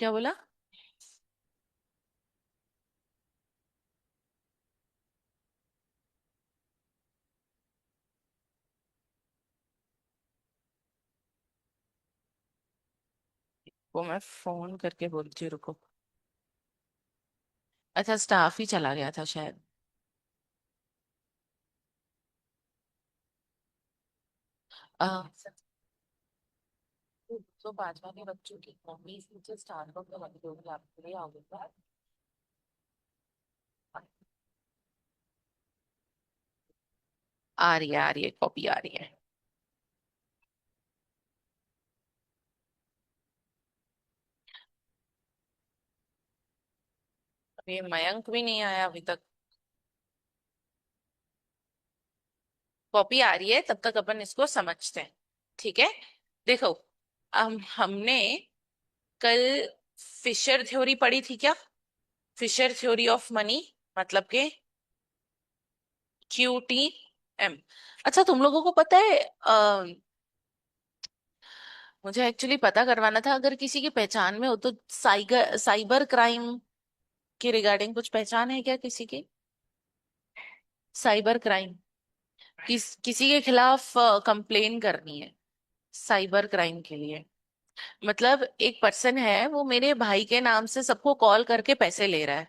क्या बोला? वो मैं फोन करके बोलती हूँ, रुको। अच्छा, स्टाफ ही चला गया था शायद। तो पांचवा के बच्चों की मम्मी नीचे स्टार बक में लगी होगी, आप ले आओगे क्या? आ रही है, कॉपी आ रही है। अब ये मयंक भी नहीं आया अभी तक। कॉपी आ रही है, तब तक अपन इसको समझते हैं। ठीक है। देखो, हमने कल फिशर थ्योरी पढ़ी थी क्या? फिशर थ्योरी ऑफ मनी, मतलब के QTM। अच्छा, तुम लोगों को पता है, मुझे एक्चुअली पता करवाना था, अगर किसी की पहचान में हो तो साइबर साइबर क्राइम के रिगार्डिंग कुछ पहचान है क्या किसी की? साइबर क्राइम, किसी के खिलाफ कंप्लेन करनी है साइबर क्राइम के लिए। मतलब एक पर्सन है, वो मेरे भाई के नाम से सबको कॉल करके पैसे ले रहा है,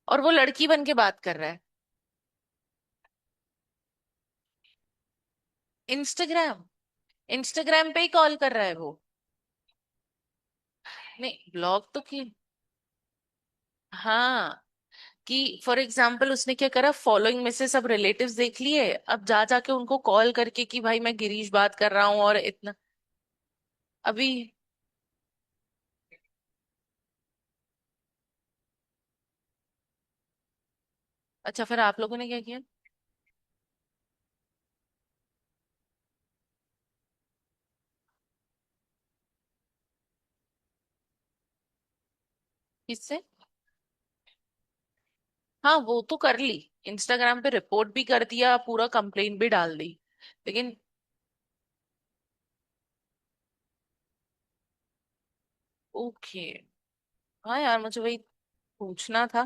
और वो लड़की बन के बात कर रहा है। इंस्टाग्राम, इंस्टाग्राम पे ही कॉल कर रहा है वो। नहीं, ब्लॉग तो की। हाँ, कि फॉर एग्जाम्पल उसने क्या करा, फॉलोइंग में से सब रिलेटिव्स देख लिए, अब जा जाके उनको कॉल करके कि भाई मैं गिरीश बात कर रहा हूँ और इतना। अभी। अच्छा, फिर आप लोगों ने क्या किया? किससे? हाँ, वो तो कर ली। इंस्टाग्राम पे रिपोर्ट भी कर दिया, पूरा कंप्लेन भी डाल दी। लेकिन ओके। हाँ यार, मुझे वही पूछना था,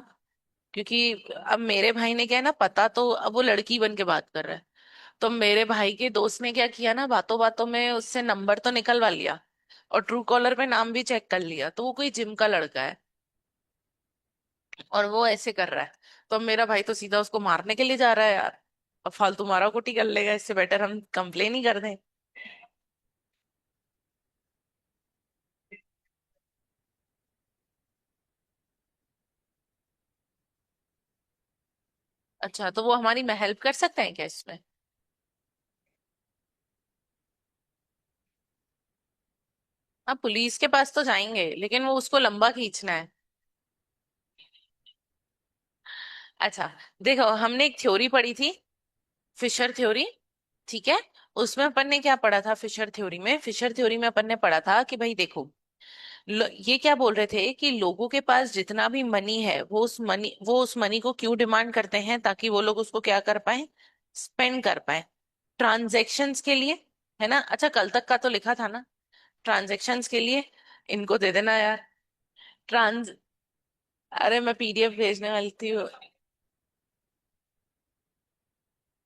क्योंकि अब मेरे भाई ने क्या है ना, पता तो अब वो लड़की बन के बात कर रहा है। तो मेरे भाई के दोस्त ने क्या किया ना, बातों बातों में उससे नंबर तो निकलवा लिया, और ट्रू कॉलर पे नाम भी चेक कर लिया, तो वो कोई जिम का लड़का है, और वो ऐसे कर रहा है। तो अब मेरा भाई तो सीधा उसको मारने के लिए जा रहा है यार। अब फालतू मारा कुटी कर लेगा, इससे बेटर हम कंप्लेन ही कर दें। अच्छा, तो वो हमारी हेल्प कर सकते हैं क्या इसमें? हाँ, पुलिस के पास तो जाएंगे, लेकिन वो उसको लंबा खींचना है। अच्छा, देखो, हमने एक थ्योरी पढ़ी थी, फिशर थ्योरी। ठीक है। उसमें अपन ने क्या पढ़ा था? फिशर थ्योरी में अपन ने पढ़ा था कि भाई देखो, ये क्या बोल रहे थे कि लोगों के पास जितना भी मनी है, वो उस मनी को क्यों डिमांड करते हैं? ताकि वो लोग उसको क्या कर पाए? स्पेंड कर पाए, ट्रांजैक्शंस के लिए। है ना? अच्छा, कल तक का तो लिखा था ना, ट्रांजैक्शंस के लिए। इनको दे देना यार। ट्रांस अरे, मैं PDF भेजने वाली थी।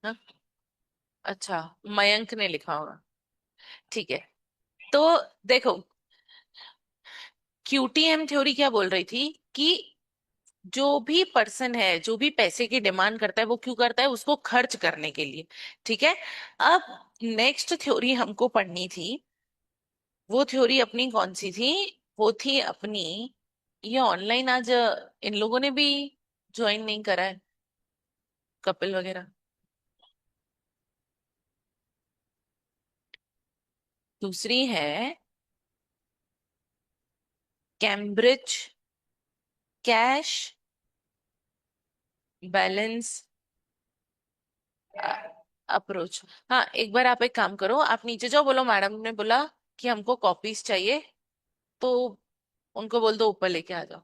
हाँ? अच्छा, मयंक ने लिखा होगा। ठीक है। तो देखो, QTM थ्योरी क्या बोल रही थी कि जो भी पर्सन है, जो भी पैसे की डिमांड करता है, वो क्यों करता है? उसको खर्च करने के लिए। ठीक है। अब नेक्स्ट थ्योरी हमको पढ़नी थी। वो थ्योरी अपनी कौन सी थी? वो थी अपनी, ये ऑनलाइन आज इन लोगों ने भी ज्वाइन नहीं करा है, कपिल वगैरह। दूसरी है कैम्ब्रिज कैश बैलेंस अप्रोच। हाँ, एक बार आप एक काम करो, आप नीचे जाओ, बोलो मैडम ने बोला कि हमको कॉपीज चाहिए, तो उनको बोल दो ऊपर लेके आ जाओ।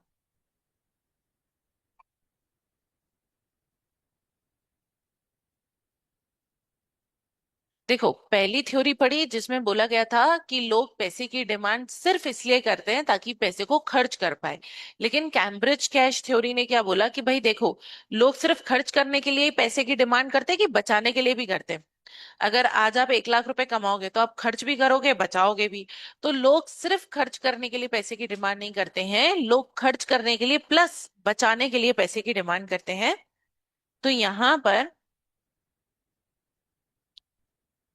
देखो, पहली थ्योरी पढ़ी जिसमें बोला गया था कि लोग पैसे की डिमांड सिर्फ इसलिए करते हैं ताकि पैसे को खर्च कर पाए। लेकिन कैम्ब्रिज कैश थ्योरी ने क्या बोला कि भाई देखो, लोग सिर्फ खर्च करने के लिए ही पैसे की डिमांड करते हैं कि बचाने के लिए भी करते हैं। अगर आज आप 1 लाख रुपए कमाओगे तो आप खर्च भी करोगे, बचाओगे भी। तो लोग सिर्फ खर्च करने के लिए पैसे की डिमांड नहीं करते हैं, लोग खर्च करने के लिए प्लस बचाने के लिए पैसे की डिमांड करते हैं। तो यहाँ पर,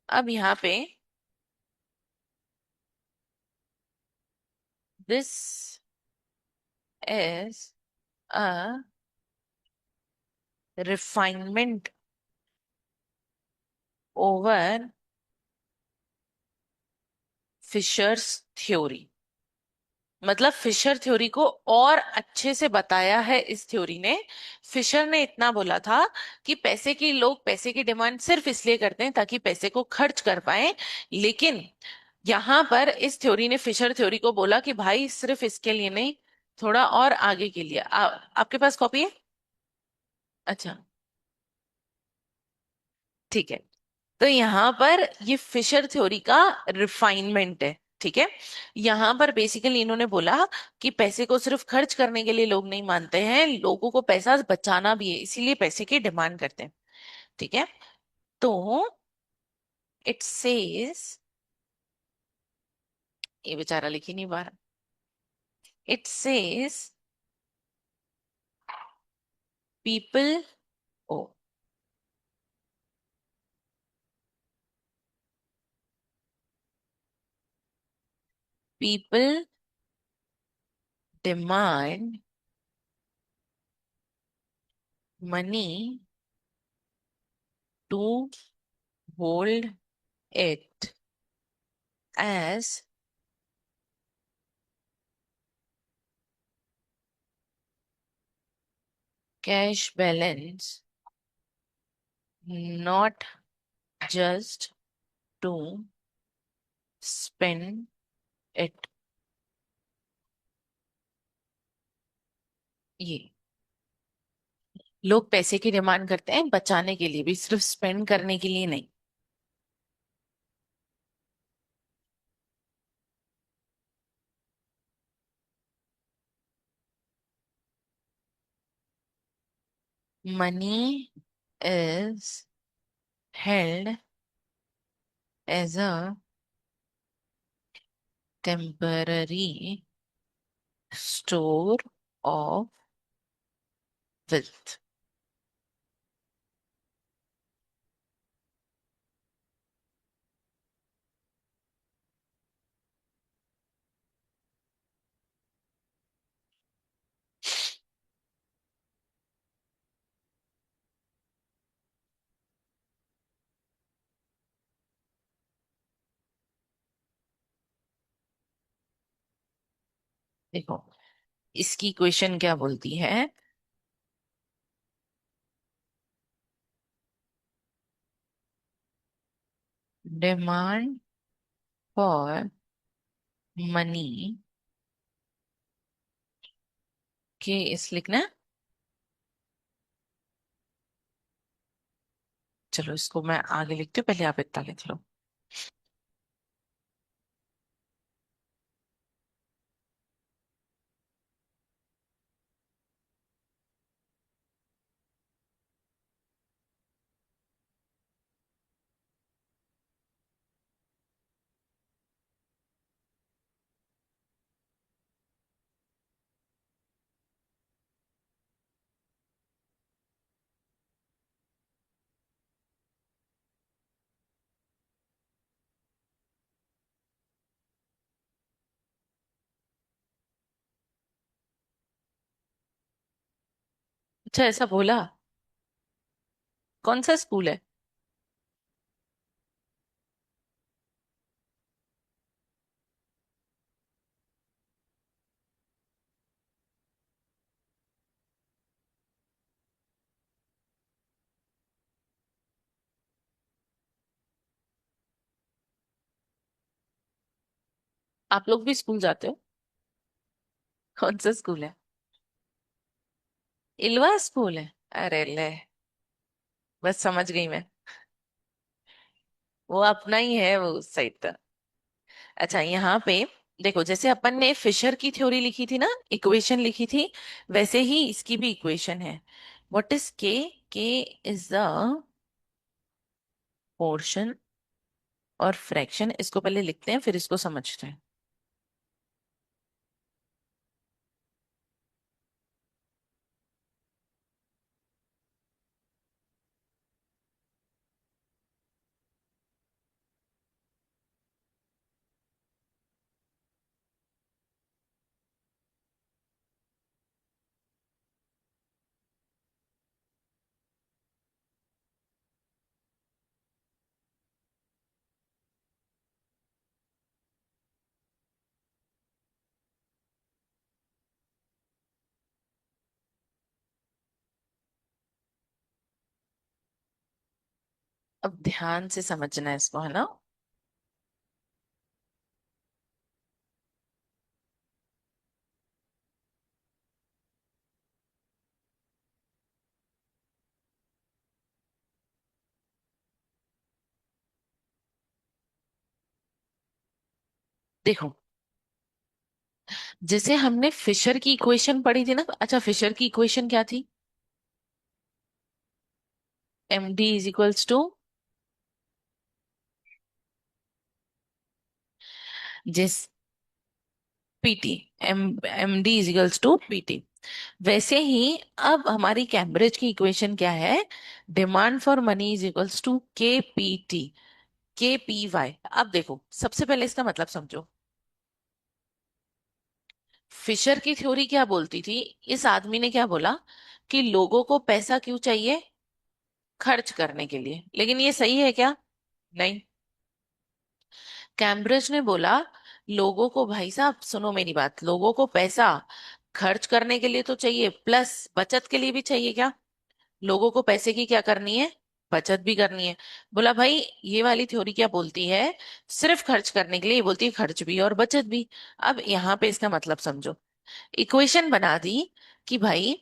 अब यहाँ पे, this is a refinement over Fisher's theory. मतलब फिशर थ्योरी को और अच्छे से बताया है इस थ्योरी ने। फिशर ने इतना बोला था कि लोग पैसे की डिमांड सिर्फ इसलिए करते हैं ताकि पैसे को खर्च कर पाए। लेकिन यहाँ पर इस थ्योरी ने, फिशर थ्योरी को बोला कि भाई सिर्फ इसके लिए नहीं, थोड़ा और आगे के लिए। आपके पास कॉपी है? अच्छा, ठीक है। तो यहाँ पर ये फिशर थ्योरी का रिफाइनमेंट है। ठीक है। यहाँ पर बेसिकली इन्होंने बोला कि पैसे को सिर्फ खर्च करने के लिए लोग नहीं मानते हैं, लोगों को पैसा बचाना भी है, इसीलिए पैसे की डिमांड करते हैं। ठीक है। तो इट सेज, ये बेचारा लिख ही नहीं पा रहा। It says people, oh, people demand money to hold it as cash balance, not just to spend it। ये लोग पैसे की डिमांड करते हैं बचाने के लिए भी, सिर्फ स्पेंड करने के लिए नहीं। Money is held as a temporary store of wealth। देखो, इसकी क्वेश्चन क्या बोलती है? डिमांड फॉर मनी के इस लिखना। चलो इसको मैं आगे लिखती हूँ, पहले आप इतना लिख लो। अच्छा, ऐसा बोला? कौन सा स्कूल है? आप लोग भी स्कूल जाते हो? कौन सा स्कूल है? इलवा स्कूल है? अरे ले, बस समझ गई मैं। वो अपना ही है वो उस साइड का। अच्छा यहाँ पे देखो, जैसे अपन ने फिशर की थ्योरी लिखी थी ना, इक्वेशन लिखी थी, वैसे ही इसकी भी इक्वेशन है। व्हाट इज के? के इज द पोर्शन और फ्रैक्शन। इसको पहले लिखते हैं फिर इसको समझते हैं। अब ध्यान से समझना है इसको, है ना। देखो, जैसे हमने फिशर की इक्वेशन पढ़ी थी ना, अच्छा फिशर की इक्वेशन क्या थी? M D is equals to, जिस PT, M D is equals to PT. वैसे ही अब हमारी कैम्ब्रिज की इक्वेशन क्या है? Demand for money is equals to K P T, K P Y. अब देखो, सबसे पहले इसका मतलब समझो। फिशर की थ्योरी क्या बोलती थी? इस आदमी ने क्या बोला कि लोगों को पैसा क्यों चाहिए? खर्च करने के लिए। लेकिन ये सही है क्या? नहीं। कैम्ब्रिज ने बोला लोगों को, भाई साहब सुनो मेरी बात, लोगों को पैसा खर्च करने के लिए तो चाहिए, प्लस बचत के लिए भी चाहिए क्या? लोगों को पैसे की क्या करनी है? बचत भी करनी है। बोला भाई, ये वाली थ्योरी क्या बोलती है? सिर्फ खर्च करने के लिए, ये बोलती है खर्च भी और बचत भी। अब यहाँ पे इसका मतलब समझो। इक्वेशन बना दी कि भाई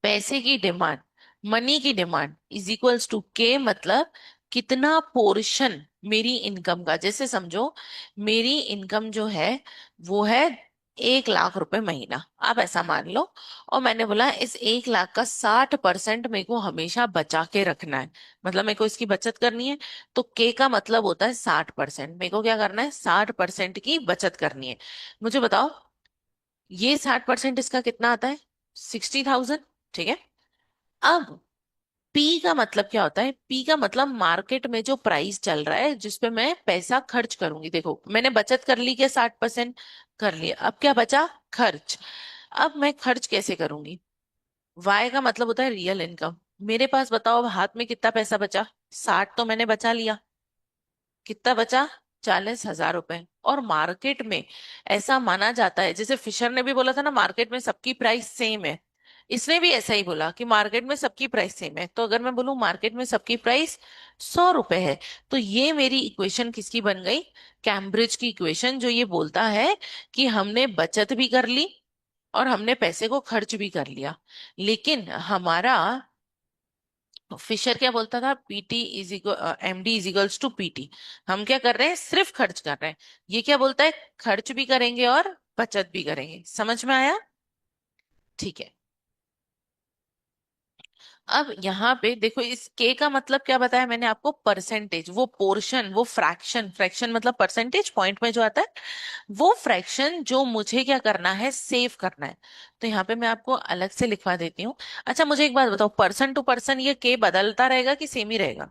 पैसे की डिमांड, मनी की डिमांड इज इक्वल्स टू के, मतलब कितना पोर्शन मेरी इनकम का। जैसे समझो, मेरी इनकम जो है वो है 1 लाख रुपए महीना, आप ऐसा मान लो। और मैंने बोला इस 1 लाख का 60% मेरे को हमेशा बचा के रखना है, मतलब मेरे को इसकी बचत करनी है। तो के का मतलब होता है 60%। मेरे को क्या करना है? 60% की बचत करनी है। मुझे बताओ, ये 60% इसका कितना आता है? 60,000। ठीक है। अब पी का मतलब क्या होता है? पी का मतलब मार्केट में जो प्राइस चल रहा है जिसपे मैं पैसा खर्च करूंगी। देखो, मैंने बचत कर ली क्या? 60% कर लिया। अब क्या बचा? खर्च। अब मैं खर्च कैसे करूंगी? वाई का मतलब होता है रियल इनकम। मेरे पास बताओ अब हाथ में कितना पैसा बचा? 60 तो मैंने बचा लिया। कितना बचा? 40,000 रुपए। और मार्केट में ऐसा माना जाता है, जैसे फिशर ने भी बोला था ना मार्केट में सबकी प्राइस सेम है, इसने भी ऐसा ही बोला कि मार्केट में सबकी प्राइस सेम है। तो अगर मैं बोलूं मार्केट में सबकी प्राइस 100 रुपए है, तो ये मेरी इक्वेशन किसकी बन गई? कैम्ब्रिज की इक्वेशन, जो ये बोलता है कि हमने बचत भी कर ली और हमने पैसे को खर्च भी कर लिया। लेकिन हमारा फिशर क्या बोलता था? PT is equal, MD is equals to PT. हम क्या कर रहे हैं? सिर्फ खर्च कर रहे हैं। ये क्या बोलता है? खर्च भी करेंगे और बचत भी करेंगे। समझ में आया? ठीक है। अब यहाँ पे देखो, इस के का मतलब क्या बताया मैंने आपको? परसेंटेज, वो पोर्शन, वो फ्रैक्शन। फ्रैक्शन मतलब परसेंटेज, पॉइंट में जो आता है वो फ्रैक्शन, जो मुझे क्या करना है? सेव करना है। तो यहाँ पे मैं आपको अलग से लिखवा देती हूँ। अच्छा मुझे एक बात बताओ, पर्सन टू पर्सन ये के बदलता रहेगा कि सेम ही रहेगा?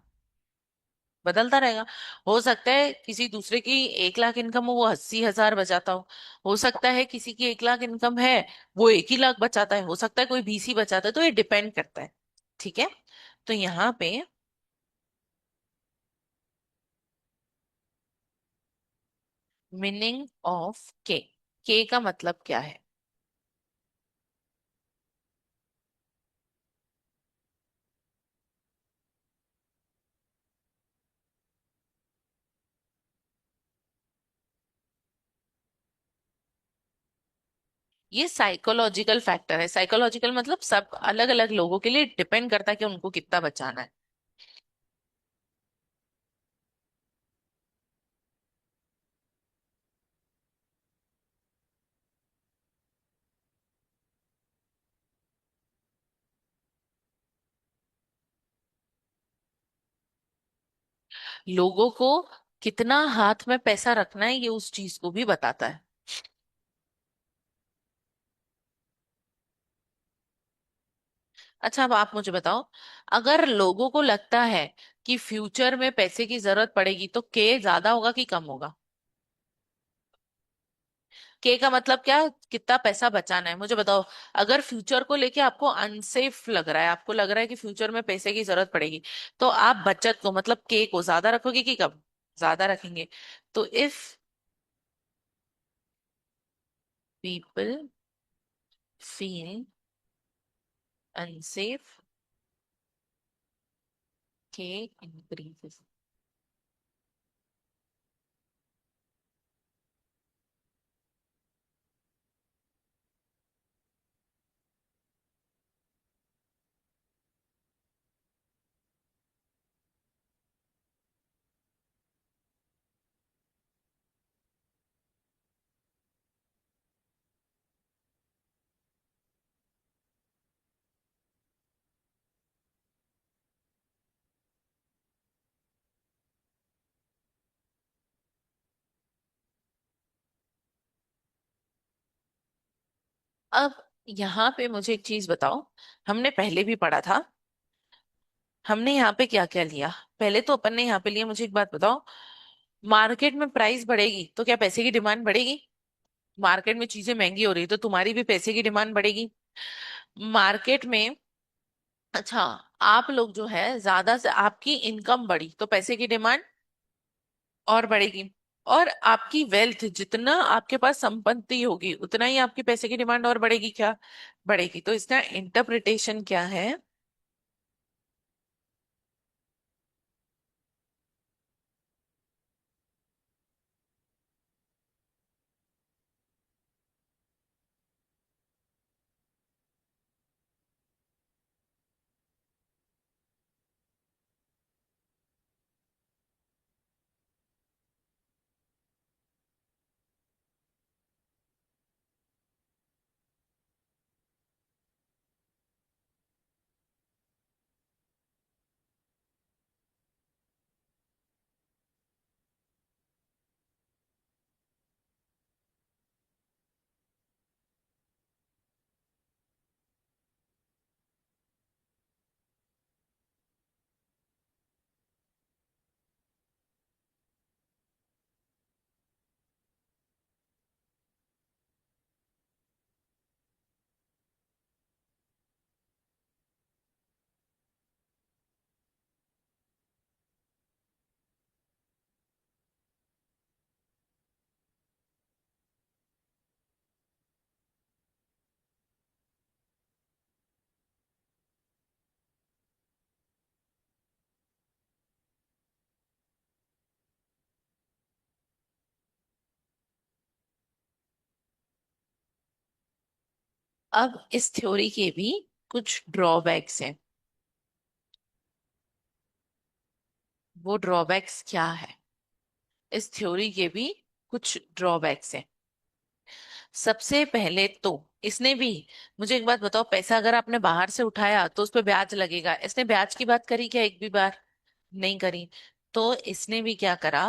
बदलता रहेगा। हो सकता है किसी दूसरे की 1 लाख इनकम हो, वो 80,000 बचाता हो सकता है किसी की 1 लाख इनकम है, वो 1 ही लाख बचाता है, हो सकता है कोई 20 ही बचाता है। तो ये डिपेंड करता है। ठीक है। तो यहाँ पे मीनिंग ऑफ के का मतलब क्या है? ये साइकोलॉजिकल फैक्टर है। साइकोलॉजिकल मतलब सब अलग अलग लोगों के लिए डिपेंड करता है कि उनको कितना बचाना है। लोगों को कितना हाथ में पैसा रखना है ये उस चीज को भी बताता है। अच्छा, अब आप मुझे बताओ, अगर लोगों को लगता है कि फ्यूचर में पैसे की जरूरत पड़ेगी तो के ज्यादा होगा कि कम होगा? के का मतलब क्या? कितना पैसा बचाना है, मुझे बताओ। अगर फ्यूचर को लेके आपको अनसेफ लग रहा है, आपको लग रहा है कि फ्यूचर में पैसे की जरूरत पड़ेगी, तो आप बचत को मतलब के को ज्यादा रखोगे कि कम? ज्यादा रखेंगे। तो इफ पीपल फील अनसेफ, के इंक्रीजेस। अब यहाँ पे मुझे एक चीज बताओ, हमने पहले भी पढ़ा था, हमने यहाँ पे क्या क्या लिया? पहले तो अपन ने यहाँ पे लिया, मुझे एक बात बताओ, मार्केट में प्राइस बढ़ेगी तो क्या पैसे की डिमांड बढ़ेगी? मार्केट में चीजें महंगी हो रही तो तुम्हारी भी पैसे की डिमांड बढ़ेगी। मार्केट में, अच्छा, आप लोग जो है ज्यादा से आपकी इनकम बढ़ी तो पैसे की डिमांड और बढ़ेगी। और आपकी वेल्थ, जितना आपके पास संपत्ति होगी उतना ही आपकी पैसे की डिमांड और बढ़ेगी क्या? बढ़ेगी। तो इसका इंटरप्रिटेशन क्या है? अब इस थ्योरी के भी कुछ ड्रॉबैक्स हैं। वो ड्रॉबैक्स क्या है? इस थ्योरी के भी कुछ ड्रॉबैक्स हैं। सबसे पहले तो इसने भी, मुझे एक बात बताओ, पैसा अगर आपने बाहर से उठाया तो उस पर ब्याज लगेगा, इसने ब्याज की बात करी क्या एक भी बार? नहीं करी। तो इसने भी क्या करा?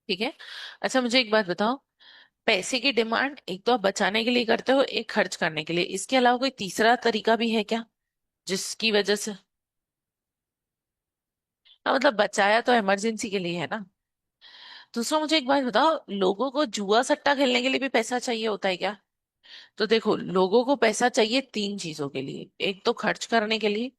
ठीक है। अच्छा, मुझे एक बात बताओ, पैसे की डिमांड एक तो आप बचाने के लिए करते हो, एक खर्च करने के लिए, इसके अलावा कोई तीसरा तरीका भी है क्या जिसकी वजह से? हाँ, मतलब बचाया तो इमरजेंसी के लिए है ना। दूसरा मुझे एक बात बताओ, लोगों को जुआ सट्टा खेलने के लिए भी पैसा चाहिए होता है क्या? तो देखो, लोगों को पैसा चाहिए तीन चीजों के लिए। एक तो खर्च करने के लिए,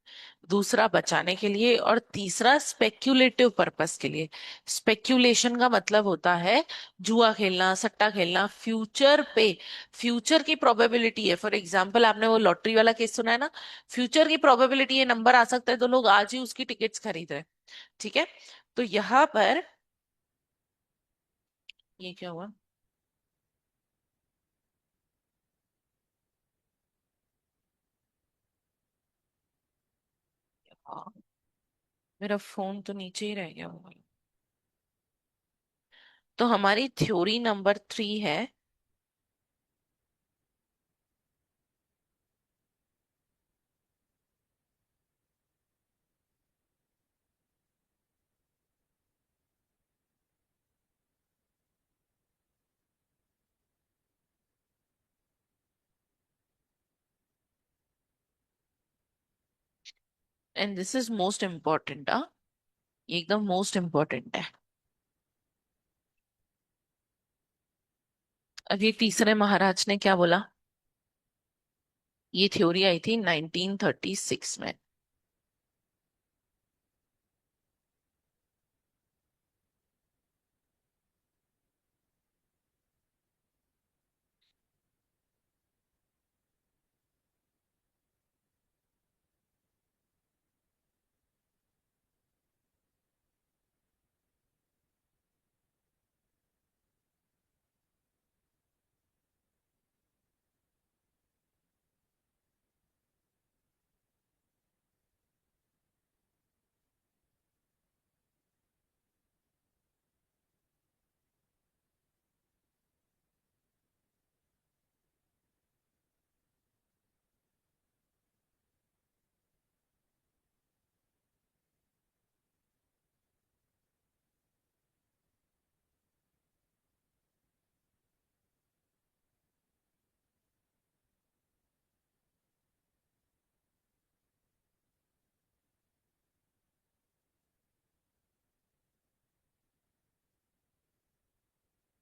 दूसरा बचाने के लिए, और तीसरा स्पेक्यूलेटिव पर्पस के लिए। स्पेक्यूलेशन का मतलब होता है जुआ खेलना, सट्टा खेलना फ्यूचर पे। फ्यूचर की प्रोबेबिलिटी है, फॉर एग्जाम्पल आपने वो लॉटरी वाला केस सुना है ना, फ्यूचर की प्रोबेबिलिटी है, नंबर आ सकता है, तो लोग आज ही उसकी टिकट्स खरीद रहे हैं। ठीक है। तो यहाँ पर ये क्या हुआ? हाँ, मेरा फोन तो नीचे ही रह गया होगा। तो हमारी थ्योरी नंबर 3 है, and this is most important. ये एकदम मोस्ट इम्पोर्टेंट है। अब ये तीसरे महाराज ने क्या बोला? ये थ्योरी आई थी 1936 में।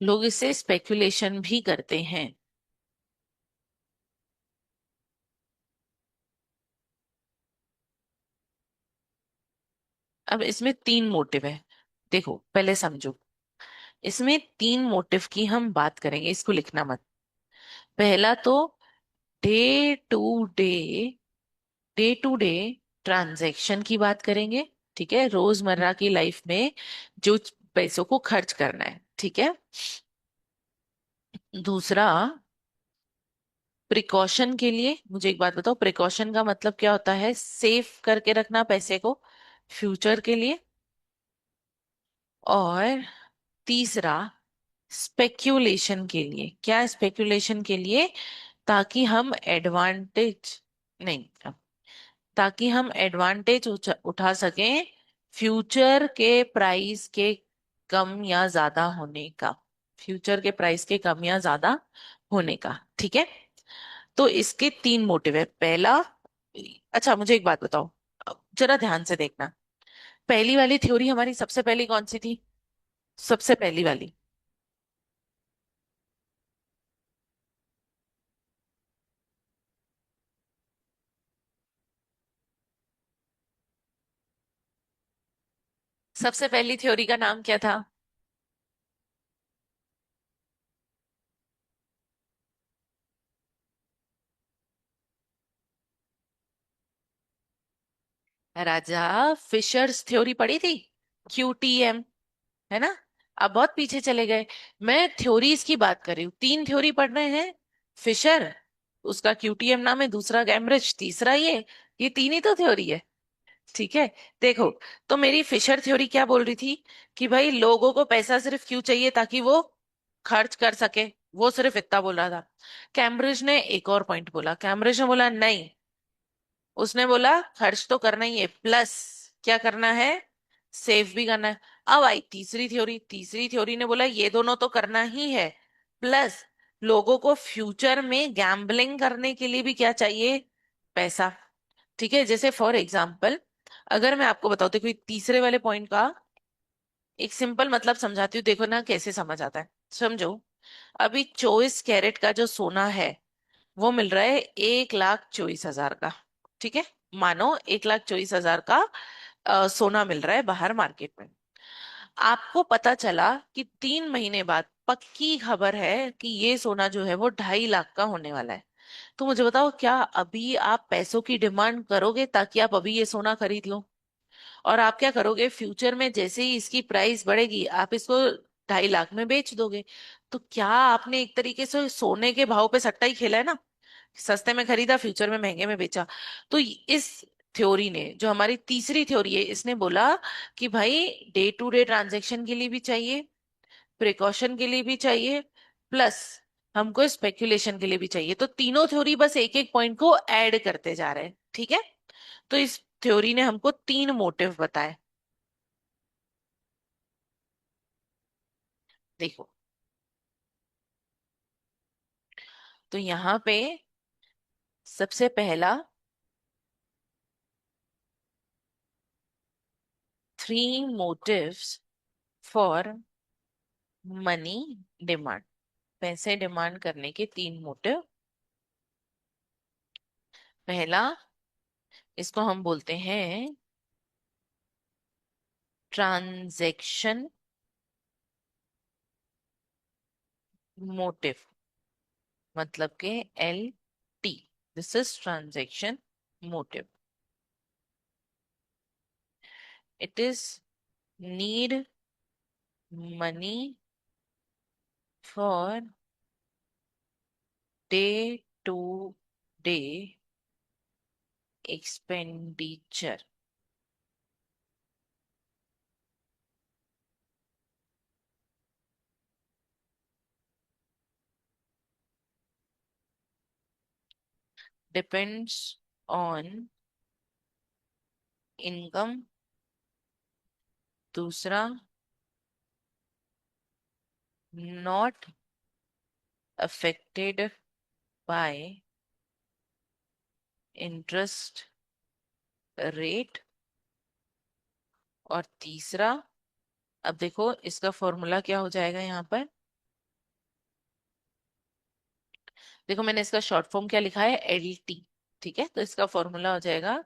लोग इसे स्पेकुलेशन भी करते हैं। अब इसमें तीन मोटिव है। देखो पहले समझो, इसमें तीन मोटिव की हम बात करेंगे, इसको लिखना मत। पहला तो day to day, day to day transaction की बात करेंगे। ठीक है, रोजमर्रा की लाइफ में जो पैसों को खर्च करना है। ठीक है। दूसरा, प्रिकॉशन के लिए। मुझे एक बात बताओ, प्रिकॉशन का मतलब क्या होता है? सेव करके रखना पैसे को फ्यूचर के लिए। और तीसरा, स्पेक्यूलेशन के लिए। क्या स्पेक्यूलेशन के लिए? ताकि हम एडवांटेज, नहीं, ताकि हम एडवांटेज उठा सकें फ्यूचर के प्राइस के कम या ज्यादा होने का। फ्यूचर के प्राइस के कम या ज्यादा होने का। ठीक है। तो इसके तीन मोटिव है। पहला, अच्छा मुझे एक बात बताओ, जरा ध्यान से देखना। पहली वाली थ्योरी हमारी सबसे पहली कौन सी थी? सबसे पहली वाली, सबसे पहली थ्योरी का नाम क्या था? राजा फिशर्स थ्योरी पढ़ी थी, QTM, है ना? अब बहुत पीछे चले गए। मैं थ्योरीज की बात कर रही हूँ, तीन थ्योरी पढ़ रहे हैं। फिशर, उसका QTM नाम है, दूसरा कैम्ब्रिज, तीसरा ये तीन ही तो थ्योरी है। ठीक है। देखो, तो मेरी फिशर थ्योरी क्या बोल रही थी? कि भाई लोगों को पैसा सिर्फ क्यों चाहिए? ताकि वो खर्च कर सके। वो सिर्फ इतना बोल रहा था। कैम्ब्रिज ने एक और पॉइंट बोला। कैम्ब्रिज ने बोला नहीं, उसने बोला खर्च तो करना ही है, प्लस क्या करना है? सेव भी करना है। अब आई तीसरी थ्योरी। तीसरी थ्योरी ने बोला ये दोनों तो करना ही है, प्लस लोगों को फ्यूचर में गैम्बलिंग करने के लिए भी क्या चाहिए? पैसा। ठीक है। जैसे फॉर एग्जाम्पल, अगर मैं आपको बताऊं, तो कोई तीसरे वाले पॉइंट का एक सिंपल मतलब समझाती हूँ, देखो ना कैसे समझ आता है। समझो, अभी 24 कैरेट का जो सोना है वो मिल रहा है 1,24,000 का। ठीक है, मानो 1,24,000 का सोना मिल रहा है बाहर मार्केट में। आपको पता चला कि 3 महीने बाद पक्की खबर है कि ये सोना जो है वो 2.5 लाख का होने वाला है। तो मुझे बताओ, क्या अभी आप पैसों की डिमांड करोगे ताकि आप अभी ये सोना खरीद लो? और आप क्या करोगे, फ्यूचर में जैसे ही इसकी प्राइस बढ़ेगी आप इसको 2.5 लाख में बेच दोगे। तो क्या आपने एक तरीके से सोने के भाव पे सट्टा ही खेला है ना। सस्ते में खरीदा, फ्यूचर में महंगे में बेचा। तो इस थ्योरी ने, जो हमारी तीसरी थ्योरी है, इसने बोला कि भाई डे टू डे ट्रांजैक्शन के लिए भी चाहिए, प्रिकॉशन के लिए भी चाहिए, प्लस हमको स्पेकुलेशन के लिए भी चाहिए। तो तीनों थ्योरी बस एक एक पॉइंट को ऐड करते जा रहे हैं। ठीक है, तो इस थ्योरी ने हमको 3 मोटिव बताए। देखो, तो यहाँ पे सबसे पहला, 3 मोटिव्स फॉर मनी डिमांड, पैसे डिमांड करने के 3 मोटिव। पहला, इसको हम बोलते हैं ट्रांजैक्शन मोटिव, मतलब के LT, this is transaction motive. It is need money for day to day expenditure. Depends on income. दूसरा, not affected by interest rate. और तीसरा, अब देखो इसका फॉर्मूला क्या हो जाएगा यहाँ पर। देखो मैंने इसका शॉर्ट फॉर्म क्या लिखा है, LT। ठीक है, तो इसका फॉर्मूला हो जाएगा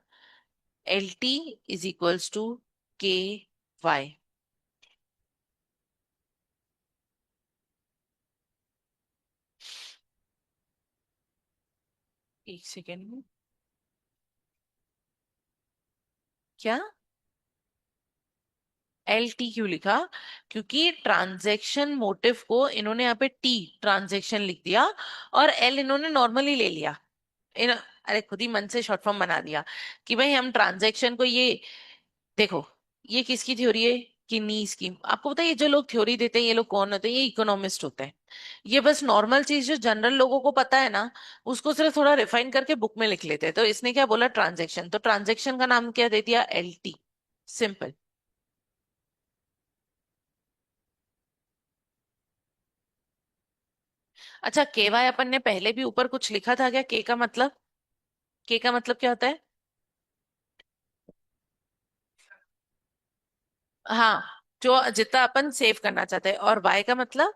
LT = KY। एक सेकेंड, क्या LT क्यों लिखा? क्योंकि ट्रांजैक्शन मोटिव को इन्होंने यहाँ पे T ट्रांजैक्शन लिख दिया, और L इन्होंने नॉर्मली ले लिया। अरे खुद ही मन से शॉर्ट फॉर्म बना दिया कि भाई हम ट्रांजैक्शन को ये, देखो ये किसकी थ्योरी है, किन्नीस की। आपको पता है ये जो लोग थ्योरी देते हैं ये लोग कौन होते हैं? ये इकोनॉमिस्ट होते हैं। ये बस नॉर्मल चीज जो जनरल लोगों को पता है ना, उसको सिर्फ थोड़ा रिफाइन करके बुक में लिख लेते हैं। तो इसने क्या बोला, ट्रांजैक्शन, तो ट्रांजैक्शन का नाम क्या दे दिया, LT। सिंपल। अच्छा, KY अपन ने पहले भी ऊपर कुछ लिखा था क्या, के का मतलब? के का मतलब क्या होता है? हाँ, जो जितना अपन सेव करना चाहते हैं। और वाई का मतलब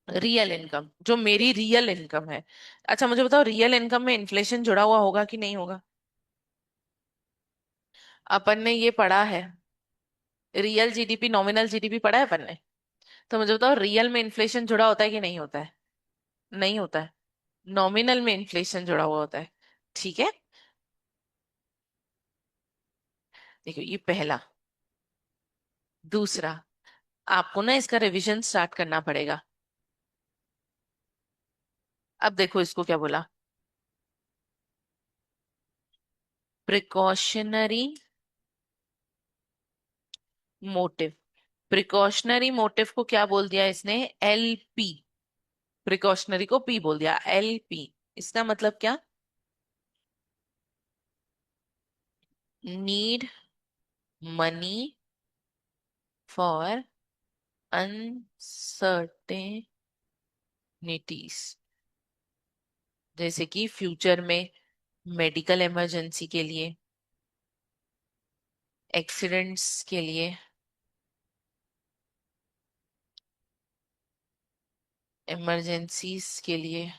रियल इनकम, जो मेरी रियल इनकम है। अच्छा मुझे बताओ, रियल इनकम में इन्फ्लेशन जुड़ा हुआ होगा कि नहीं होगा? अपन ने ये पढ़ा है, रियल GDP नॉमिनल GDP पढ़ा है अपन ने। तो मुझे बताओ, रियल में इन्फ्लेशन जुड़ा होता है कि नहीं होता है? नहीं होता है। नॉमिनल में इन्फ्लेशन जुड़ा हुआ होता है। ठीक है, देखो ये पहला। दूसरा, आपको ना इसका रिवीजन स्टार्ट करना पड़ेगा। अब देखो इसको क्या बोला, प्रिकॉशनरी मोटिव। प्रिकॉशनरी मोटिव को क्या बोल दिया इसने, LP। प्रिकॉशनरी को P बोल दिया, LP। इसका मतलब क्या, नीड मनी फॉर अनसर्टेनिटीज। जैसे कि फ्यूचर में मेडिकल इमरजेंसी के लिए, एक्सीडेंट्स के लिए, इमरजेंसीज के लिए।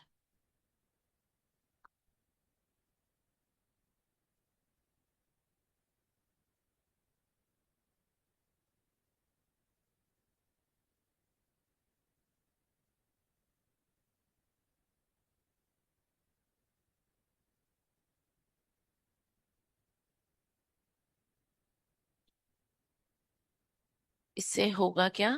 इससे होगा क्या?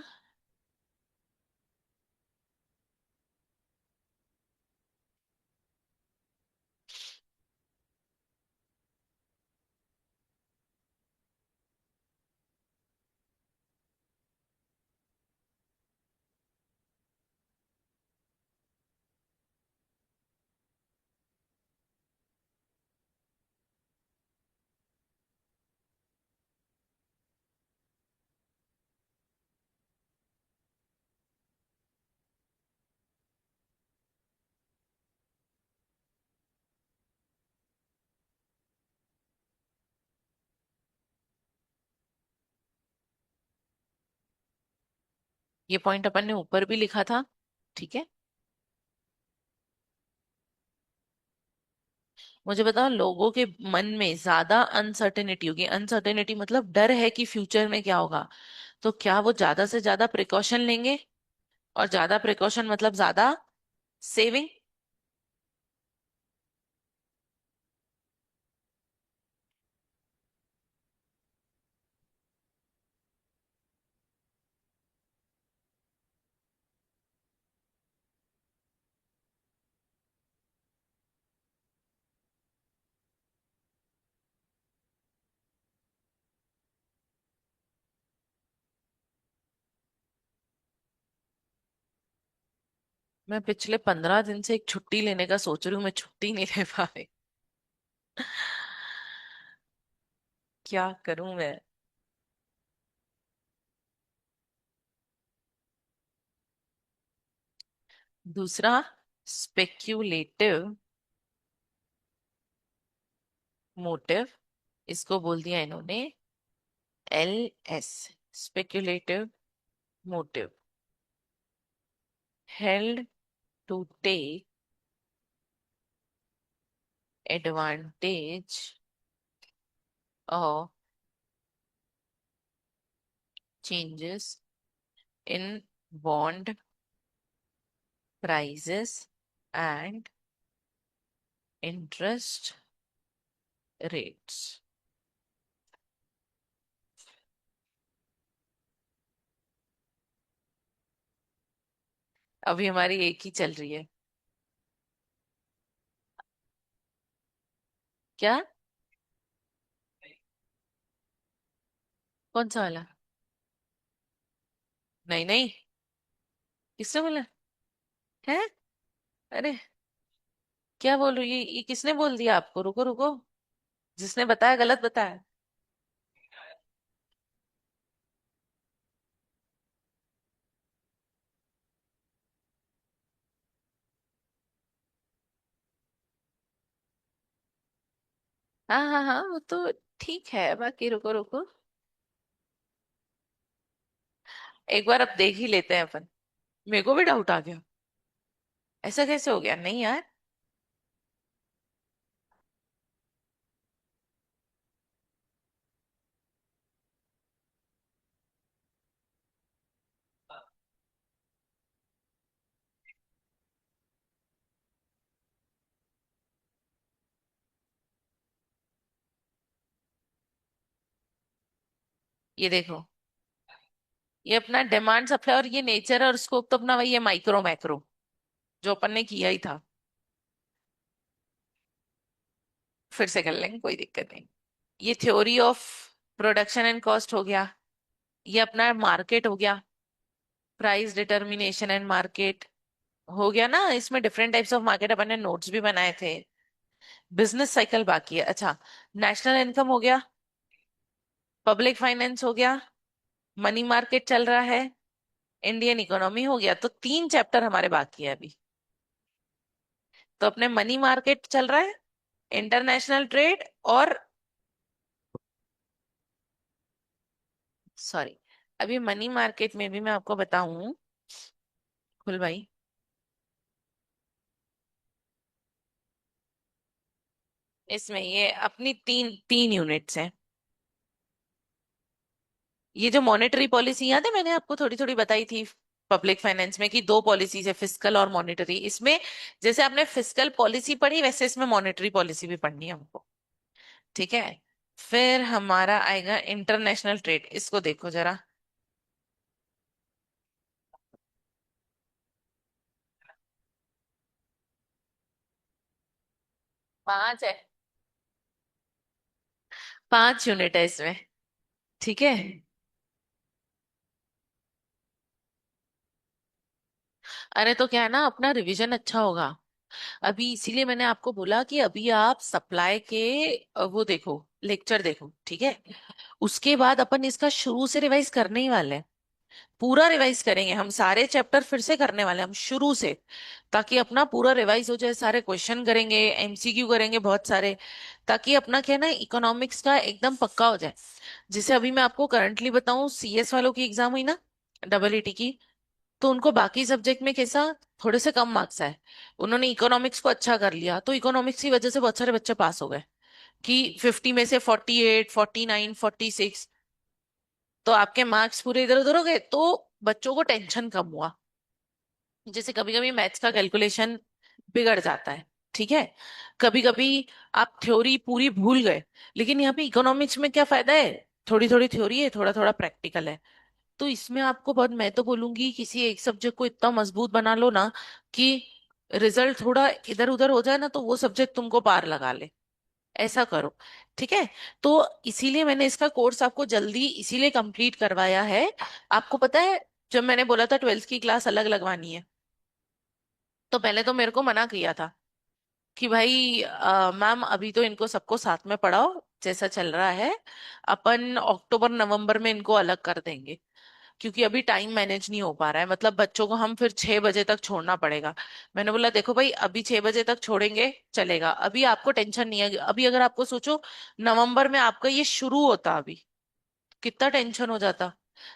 ये पॉइंट अपन ने ऊपर भी लिखा था, ठीक है। मुझे बताओ, लोगों के मन में ज्यादा अनसर्टेनिटी होगी, अनसर्टेनिटी मतलब डर है कि फ्यूचर में क्या होगा, तो क्या वो ज्यादा से ज्यादा प्रिकॉशन लेंगे? और ज्यादा प्रिकॉशन मतलब ज्यादा सेविंग। मैं पिछले 15 दिन से एक छुट्टी लेने का सोच रही हूँ, मैं छुट्टी नहीं ले पा रही। क्या करूं मैं? दूसरा, स्पेक्यूलेटिव मोटिव, इसको बोल दिया इन्होंने LS, speculative motive, held to take advantage of changes in bond prices and interest rates। अभी हमारी एक ही चल रही है। क्या? कौन सा वाला? नहीं नहीं, किसने बोला है? अरे, क्या बोल रही है ये? किसने बोल दिया आपको? रुको रुको, जिसने बताया गलत बताया। हाँ हाँ हाँ, वो तो ठीक है, बाकी रुको रुको, एक बार अब देख ही लेते हैं अपन। मेरे को भी डाउट आ गया, ऐसा कैसे हो गया? नहीं यार। ये देखो, ये अपना डिमांड सप्लाई और ये नेचर और स्कोप तो अपना वही है, माइक्रो मैक्रो, जो अपन ने किया ही था। फिर से कर लेंगे, कोई दिक्कत नहीं। ये theory of production and cost हो गया, ये अपना मार्केट हो गया, प्राइस डिटर्मिनेशन एंड मार्केट हो गया ना। इसमें डिफरेंट टाइप्स ऑफ मार्केट अपन ने नोट्स भी बनाए थे। बिजनेस साइकिल बाकी है। अच्छा, नेशनल इनकम हो गया, पब्लिक फाइनेंस हो गया, मनी मार्केट चल रहा है, इंडियन इकोनॉमी हो गया, तो 3 चैप्टर हमारे बाकी है अभी। तो अपने मनी मार्केट चल रहा है, इंटरनेशनल ट्रेड और सॉरी। अभी मनी मार्केट में भी मैं आपको बताऊं, खुल भाई, इसमें ये अपनी तीन तीन यूनिट्स हैं। ये जो मॉनेटरी पॉलिसी याद है मैंने आपको थोड़ी थोड़ी बताई थी पब्लिक फाइनेंस में कि दो पॉलिसीज है, फिस्कल और मॉनेटरी। इसमें जैसे आपने फिस्कल पॉलिसी पढ़ी वैसे इसमें मॉनेटरी पॉलिसी भी पढ़नी है हमको। ठीक है। फिर हमारा आएगा इंटरनेशनल ट्रेड, इसको देखो जरा। 5 है, 5 यूनिट है इसमें। ठीक है। अरे तो क्या है ना, अपना रिवीजन अच्छा होगा। अभी इसीलिए मैंने आपको बोला कि अभी आप सप्लाई के वो देखो, लेक्चर देखो, ठीक है। उसके बाद अपन इसका शुरू से रिवाइज करने ही वाले हैं। पूरा रिवाइज करेंगे हम, सारे चैप्टर फिर से करने वाले हैं हम शुरू से, ताकि अपना पूरा रिवाइज हो जाए। सारे क्वेश्चन करेंगे, एमसीक्यू करेंगे बहुत सारे, ताकि अपना क्या है ना इकोनॉमिक्स का एकदम पक्का हो जाए। जैसे अभी मैं आपको करंटली बताऊं, सीएस वालों की एग्जाम हुई ना, डबल ईटी की, तो उनको बाकी सब्जेक्ट में कैसा, थोड़े से कम मार्क्स आए। उन्होंने इकोनॉमिक्स को अच्छा कर लिया, तो इकोनॉमिक्स की वजह से बहुत सारे बच्चे पास हो गए, कि 50 में से 48, 49, 46। तो आपके मार्क्स पूरे इधर उधर हो गए, तो बच्चों को टेंशन कम हुआ। जैसे कभी कभी मैथ्स का कैलकुलेशन बिगड़ जाता है, ठीक है। कभी कभी आप थ्योरी पूरी भूल गए, लेकिन यहाँ पे इकोनॉमिक्स में क्या फायदा है, थोड़ी थोड़ी थ्योरी है, थोड़ा थोड़ा प्रैक्टिकल है। तो इसमें आपको बहुत, मैं तो बोलूंगी किसी एक सब्जेक्ट को इतना मजबूत बना लो ना, कि रिजल्ट थोड़ा इधर उधर हो जाए ना तो वो सब्जेक्ट तुमको पार लगा ले। ऐसा करो, ठीक है। तो इसीलिए मैंने इसका कोर्स आपको जल्दी इसीलिए कंप्लीट करवाया है। आपको पता है, जब मैंने बोला था 12th की क्लास अलग लगवानी है, तो पहले तो मेरे को मना किया था कि भाई मैम अभी तो इनको सबको साथ में पढ़ाओ, जैसा चल रहा है। अपन अक्टूबर नवंबर में इनको अलग कर देंगे, क्योंकि अभी टाइम मैनेज नहीं हो पा रहा है, मतलब बच्चों को हम फिर 6 बजे तक छोड़ना पड़ेगा। मैंने बोला देखो भाई, अभी 6 बजे तक छोड़ेंगे चलेगा, अभी आपको टेंशन नहीं है। अभी अगर आपको सोचो, नवंबर में आपका ये शुरू होता अभी, कितना टेंशन हो जाता।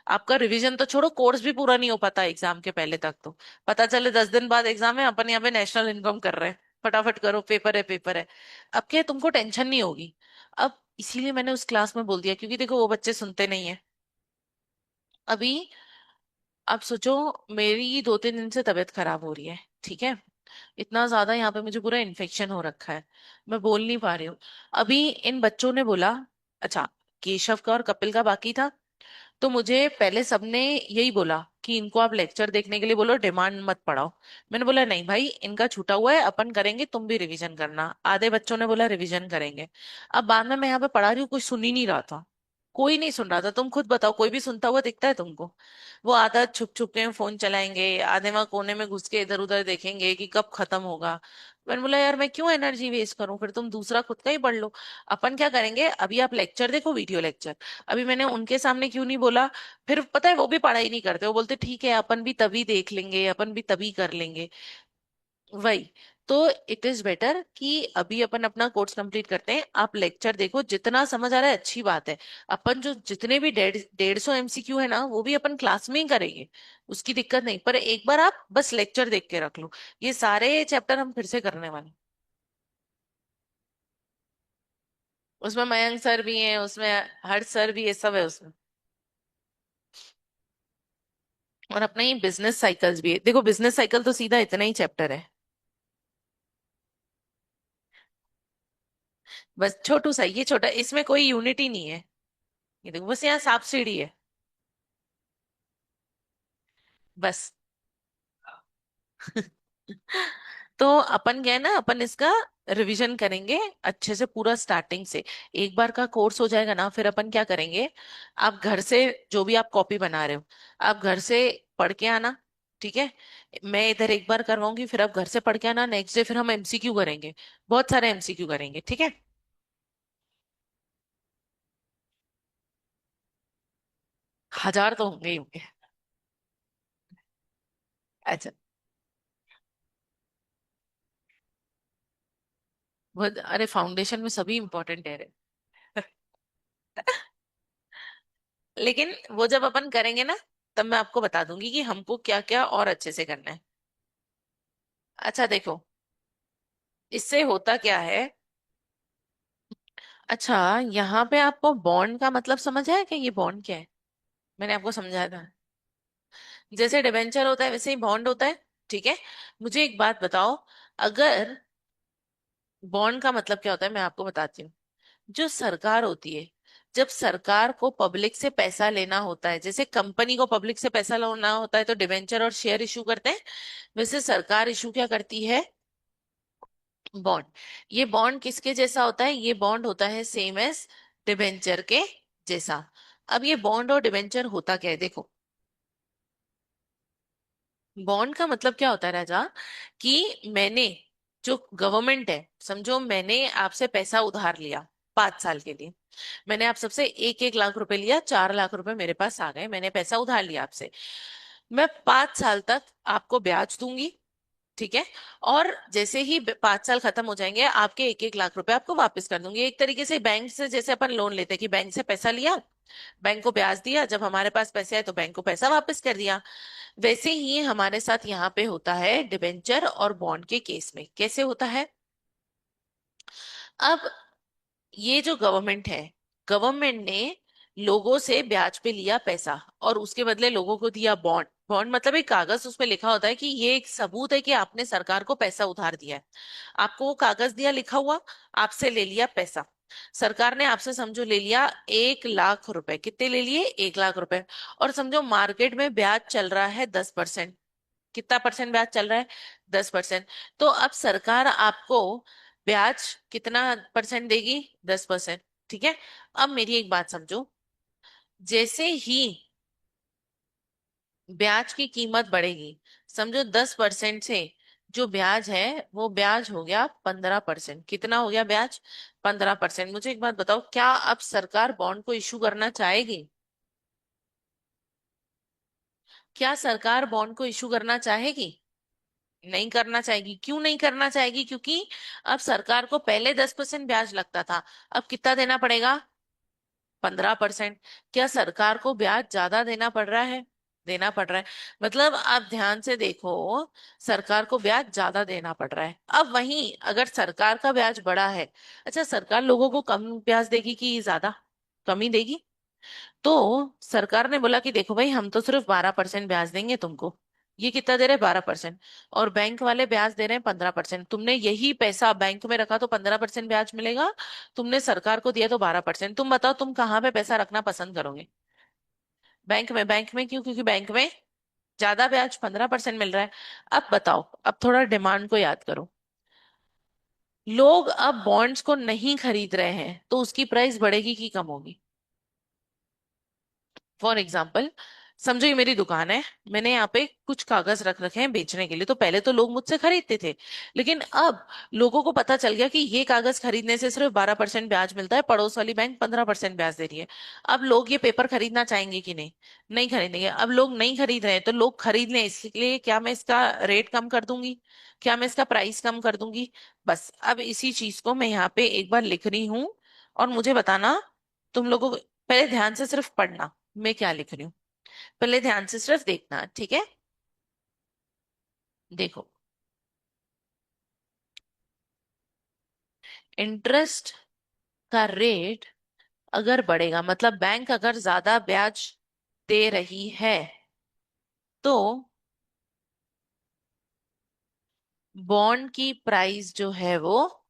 आपका रिवीजन तो छोड़ो, कोर्स भी पूरा नहीं हो पाता एग्जाम के पहले तक। तो पता चले 10 दिन बाद एग्जाम है, अपन यहाँ पे नेशनल इनकम कर रहे हैं, फटाफट करो, पेपर है पेपर है। अब क्या है, तुमको टेंशन नहीं होगी। अब इसीलिए मैंने उस क्लास में बोल दिया, क्योंकि देखो वो बच्चे सुनते नहीं है अभी। आप सोचो, मेरी 2-3 दिन से तबीयत खराब हो रही है, ठीक है। इतना ज्यादा यहाँ पे मुझे पूरा इन्फेक्शन हो रखा है, मैं बोल नहीं पा रही हूँ। अभी इन बच्चों ने बोला, अच्छा, केशव का और कपिल का बाकी था, तो मुझे पहले सबने यही बोला कि इनको आप लेक्चर देखने के लिए बोलो, डिमांड मत पढ़ाओ। मैंने बोला नहीं भाई, इनका छूटा हुआ है, अपन करेंगे, तुम भी रिवीजन करना। आधे बच्चों ने बोला रिवीजन करेंगे। अब बाद में मैं यहाँ पे पढ़ा रही हूँ, कोई सुन ही नहीं रहा था, कोई नहीं सुन रहा था। तुम खुद बताओ, कोई भी सुनता हुआ दिखता है तुमको? वो आधा छुप छुप के फोन चलाएंगे, आधे वहां कोने में घुस के इधर उधर देखेंगे कि कब खत्म होगा। मैंने बोला यार मैं क्यों एनर्जी वेस्ट करूं, फिर तुम दूसरा खुद का ही पढ़ लो। अपन क्या करेंगे, अभी आप लेक्चर देखो, वीडियो लेक्चर। अभी मैंने उनके सामने क्यों नहीं बोला, फिर पता है वो भी पढ़ाई नहीं करते, वो बोलते ठीक है अपन भी तभी देख लेंगे, अपन भी तभी कर लेंगे। वही। तो इट इज बेटर कि अभी अपन अपना कोर्स कंप्लीट करते हैं, आप लेक्चर देखो, जितना समझ आ रहा है अच्छी बात है। अपन जो जितने भी 150 एमसीक्यू है ना, वो भी अपन क्लास में ही करेंगे, उसकी दिक्कत नहीं। पर एक बार आप बस लेक्चर देख के रख लो, ये सारे चैप्टर हम फिर से करने वाले हैं। उसमें मयंक सर भी हैं, उसमें हर्ष सर भी है, सब है उसमें। और अपना ये बिजनेस साइकिल्स भी है, देखो बिजनेस साइकिल तो सीधा इतना ही चैप्टर है, बस छोटू सा, ये छोटा, इसमें कोई यूनिटी नहीं है। ये देखो बस यहाँ सांप सीढ़ी है, बस। तो अपन क्या है ना, अपन इसका रिवीजन करेंगे अच्छे से पूरा स्टार्टिंग से। एक बार का कोर्स हो जाएगा ना, फिर अपन क्या करेंगे, आप घर से जो भी आप कॉपी बना रहे हो, आप घर से पढ़ के आना, ठीक है। मैं इधर एक बार करवाऊंगी, फिर आप घर से पढ़ के आना, नेक्स्ट डे फिर हम एमसीक्यू करेंगे, बहुत सारे एमसीक्यू करेंगे, ठीक है। 1000 तो होंगे ही होंगे। अच्छा। बहुत, अरे फाउंडेशन में सभी इंपॉर्टेंट है रे। लेकिन वो जब अपन करेंगे ना, तब मैं आपको बता दूंगी कि हमको क्या क्या और अच्छे से करना है। अच्छा देखो, इससे होता क्या है। अच्छा, यहाँ पे आपको बॉन्ड का मतलब समझ आया कि ये बॉन्ड क्या है? मैंने आपको समझाया था। जैसे डिबेंचर होता है वैसे ही बॉन्ड होता है। ठीक है। मुझे एक बात बताओ, अगर बॉन्ड का मतलब क्या होता है मैं आपको बताती हूँ। जो सरकार होती है, जब सरकार को पब्लिक से पैसा लेना होता है, जैसे कंपनी को पब्लिक से पैसा लेना होता है तो डिबेंचर और शेयर इशू करते हैं, वैसे सरकार इशू क्या करती है? बॉन्ड। ये बॉन्ड किसके जैसा होता है? ये बॉन्ड होता है सेम एज डिबेंचर के जैसा। अब ये बॉन्ड और डिबेंचर होता क्या है देखो। बॉन्ड का मतलब क्या होता है राजा, कि मैंने, जो गवर्नमेंट है, समझो मैंने आपसे पैसा उधार लिया 5 साल के लिए। मैंने आप सबसे 1-1 लाख रुपए लिया, 4 लाख रुपए मेरे पास आ गए, मैंने पैसा उधार लिया आपसे। मैं 5 साल तक आपको ब्याज दूंगी। ठीक है। और जैसे ही 5 साल खत्म हो जाएंगे, आपके 1-1 लाख रुपए आपको वापस कर दूंगी। एक तरीके से बैंक से जैसे अपन लोन लेते हैं, कि बैंक से पैसा लिया, बैंक को ब्याज दिया, जब हमारे पास पैसे आए तो बैंक को पैसा वापस कर दिया। वैसे ही हमारे साथ यहाँ पे होता है डिबेंचर और बॉन्ड के केस में। कैसे होता है? अब ये जो गवर्नमेंट है, गवर्नमेंट ने लोगों से ब्याज पे लिया पैसा, और उसके बदले लोगों को दिया बॉन्ड। बॉन्ड मतलब एक कागज, उसपे लिखा होता है कि ये एक सबूत है कि आपने सरकार को पैसा उधार दिया है। आपको वो कागज दिया लिखा हुआ, आपसे ले लिया पैसा। सरकार ने आपसे समझो ले लिया 1 लाख रुपए। कितने ले लिए? 1 लाख रुपए। और समझो मार्केट में ब्याज चल रहा है 10%। कितना परसेंट ब्याज चल रहा है? 10%। तो अब सरकार आपको ब्याज कितना परसेंट देगी? 10%। ठीक है। अब मेरी एक बात समझो, जैसे ही ब्याज की कीमत बढ़ेगी, समझो 10% से जो ब्याज है वो ब्याज हो गया 15%। कितना हो गया ब्याज? 15%। मुझे एक बात बताओ, क्या अब सरकार बॉन्ड को इशू करना चाहेगी? क्या सरकार बॉन्ड को इशू करना चाहेगी? नहीं करना चाहेगी। क्यों नहीं करना चाहेगी? क्योंकि अब सरकार को पहले 10% ब्याज लगता था, अब कितना देना पड़ेगा? 15%। क्या सरकार को ब्याज ज्यादा देना पड़ रहा है? देना पड़ रहा है। मतलब आप ध्यान से देखो, सरकार को ब्याज ज्यादा देना पड़ रहा है। अब वहीं अगर सरकार का ब्याज बढ़ा है, अच्छा सरकार लोगों को कम ब्याज देगी कि ज्यादा? कम ही देगी। तो सरकार ने बोला कि देखो भाई, हम तो सिर्फ 12% ब्याज देंगे तुमको। ये कितना दे रहे? 12%। और बैंक वाले ब्याज दे रहे हैं 15%। तुमने यही पैसा बैंक में रखा तो 15% ब्याज मिलेगा, तुमने सरकार को दिया तो 12%। तुम बताओ, तुम कहाँ पे पैसा रखना पसंद करोगे? बैंक में। बैंक में क्यों? क्योंकि बैंक में ज्यादा ब्याज 15% मिल रहा है। अब बताओ, अब थोड़ा डिमांड को याद करो। लोग अब बॉन्ड्स को नहीं खरीद रहे हैं तो उसकी प्राइस बढ़ेगी कि कम होगी? फॉर एग्जाम्पल, समझो ये मेरी दुकान है, मैंने यहाँ पे कुछ कागज रख रखे हैं बेचने के लिए। तो पहले तो लोग मुझसे खरीदते थे, लेकिन अब लोगों को पता चल गया कि ये कागज खरीदने से सिर्फ 12% ब्याज मिलता है, पड़ोस वाली बैंक 15% ब्याज दे रही है। अब लोग ये पेपर खरीदना चाहेंगे कि नहीं? नहीं खरीदेंगे। अब लोग नहीं खरीद रहे हैं तो लोग खरीद लें, इसलिए क्या मैं इसका रेट कम कर दूंगी? क्या मैं इसका प्राइस कम कर दूंगी? बस अब इसी चीज को मैं यहाँ पे एक बार लिख रही हूँ, और मुझे बताना, तुम लोगों को पहले ध्यान से सिर्फ पढ़ना मैं क्या लिख रही हूँ। पहले ध्यान से सिर्फ देखना, ठीक है? देखो, इंटरेस्ट का रेट अगर बढ़ेगा, मतलब बैंक अगर ज्यादा ब्याज दे रही है, तो बॉन्ड की प्राइस जो है वो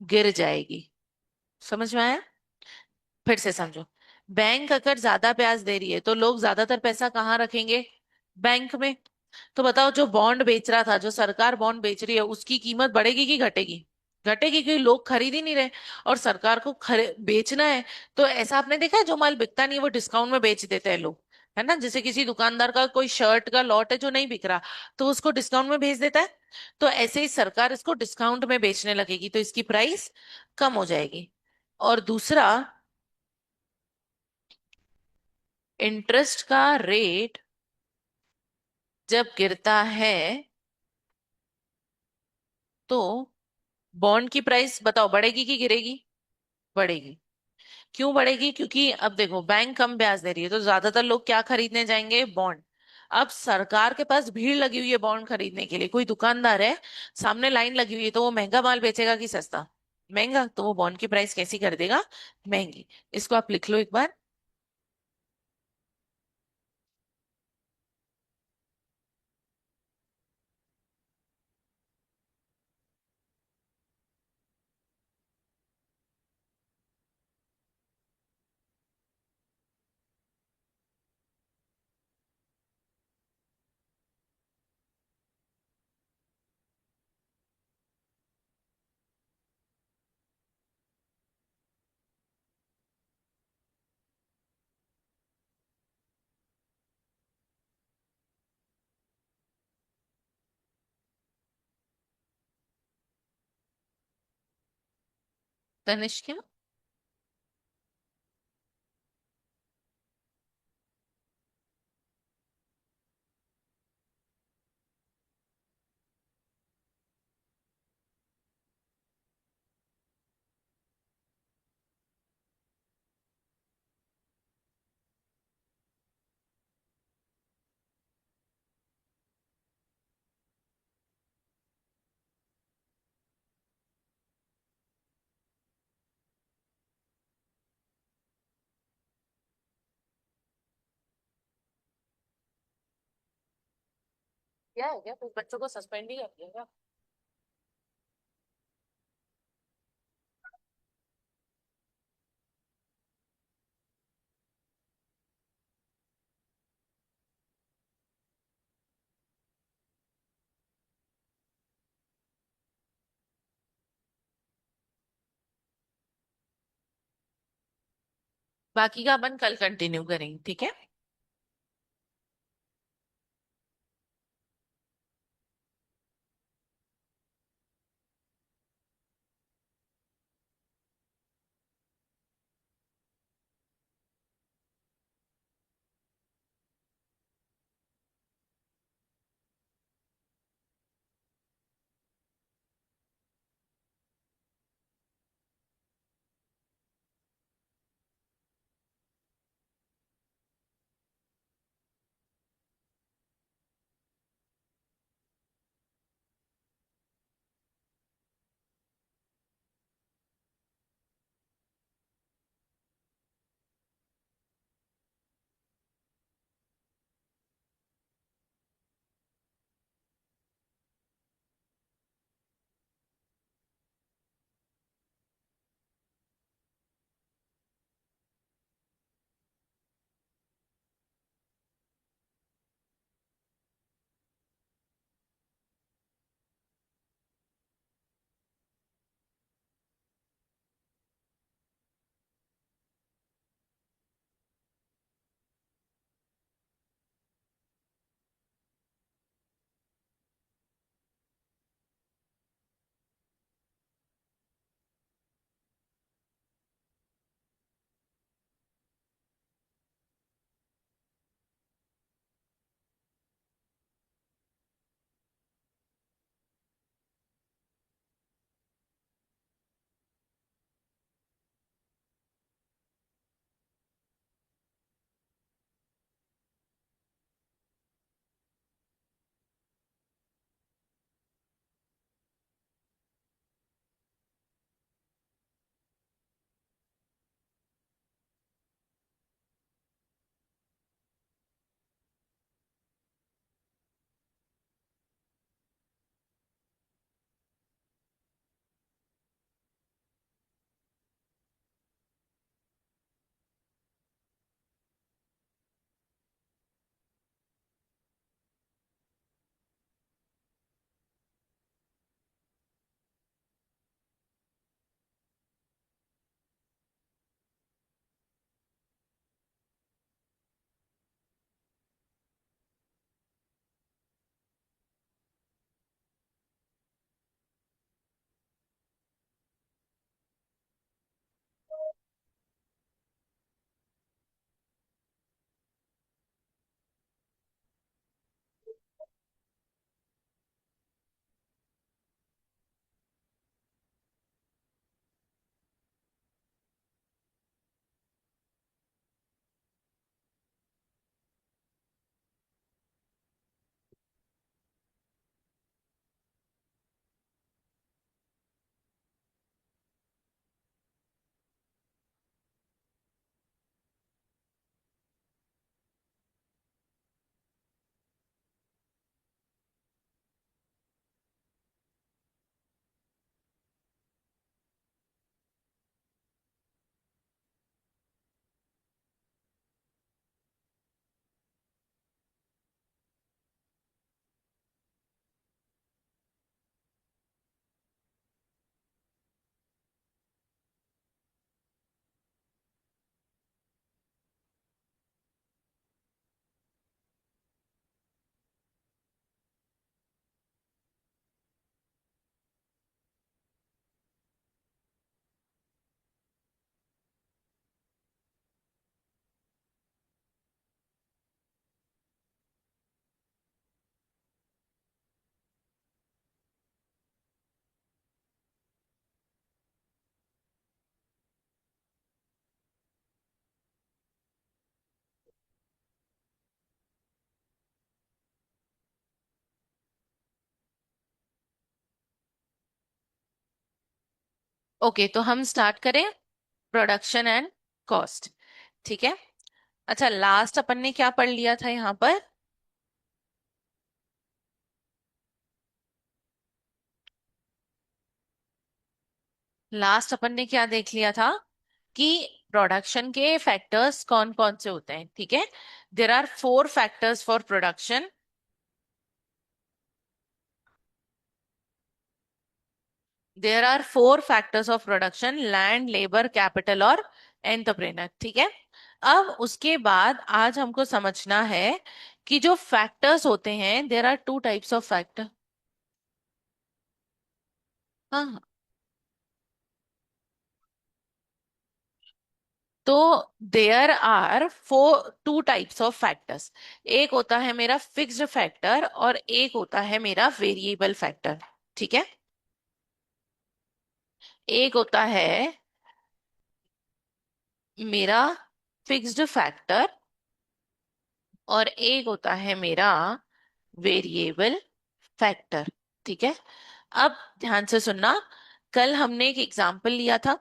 गिर जाएगी। समझ में आया? फिर से समझो। बैंक अगर ज्यादा ब्याज दे रही है तो लोग ज्यादातर पैसा कहाँ रखेंगे? बैंक में। तो बताओ, जो बॉन्ड बेच रहा था, जो सरकार बॉन्ड बेच रही है, उसकी कीमत बढ़ेगी कि घटेगी? घटेगी, क्योंकि लोग खरीद ही नहीं रहे। और सरकार को बेचना है, तो ऐसा आपने देखा है जो माल बिकता नहीं है वो डिस्काउंट में बेच देते हैं लोग, है ना? जैसे किसी दुकानदार का कोई शर्ट का लॉट है जो नहीं बिक रहा, तो उसको डिस्काउंट में भेज देता है। तो ऐसे ही सरकार इसको डिस्काउंट में बेचने लगेगी तो इसकी प्राइस कम हो जाएगी। और दूसरा, इंटरेस्ट का रेट जब गिरता है तो बॉन्ड की प्राइस बताओ बढ़ेगी कि गिरेगी? बढ़ेगी। क्यों बढ़ेगी? क्योंकि अब देखो बैंक कम ब्याज दे रही है तो ज्यादातर लोग क्या खरीदने जाएंगे? बॉन्ड। अब सरकार के पास भीड़ लगी हुई है बॉन्ड खरीदने के लिए, कोई दुकानदार है सामने लाइन लगी हुई है, तो वो महंगा माल बेचेगा कि सस्ता? महंगा, तो वो बॉन्ड की प्राइस कैसी कर देगा? महंगी। इसको आप लिख लो एक बार। तनिष्क क्या? क्या है? क्या कुछ बच्चों को सस्पेंड ही कर दिया? बाकी का अपन कल कंटिन्यू करेंगे, ठीक है? ओके, तो हम स्टार्ट करें प्रोडक्शन एंड कॉस्ट। ठीक है। अच्छा, लास्ट अपन ने क्या पढ़ लिया था यहाँ पर? लास्ट अपन ने क्या देख लिया था कि प्रोडक्शन के फैक्टर्स कौन कौन से होते हैं। ठीक है। There are four factors for production. There are four factors of production: land, labour, capital और एंटरप्रेनर। ठीक है। अब उसके बाद आज हमको समझना है कि जो फैक्टर्स होते हैं, there are two types of factor. हाँ, तो there are four two types of factors. एक होता है मेरा फिक्स्ड फैक्टर और एक होता है मेरा वेरिएबल फैक्टर। ठीक है। एक होता है मेरा फिक्स्ड फैक्टर और एक होता है मेरा वेरिएबल फैक्टर। ठीक है। अब ध्यान से सुनना। कल हमने एक एग्जाम्पल लिया था।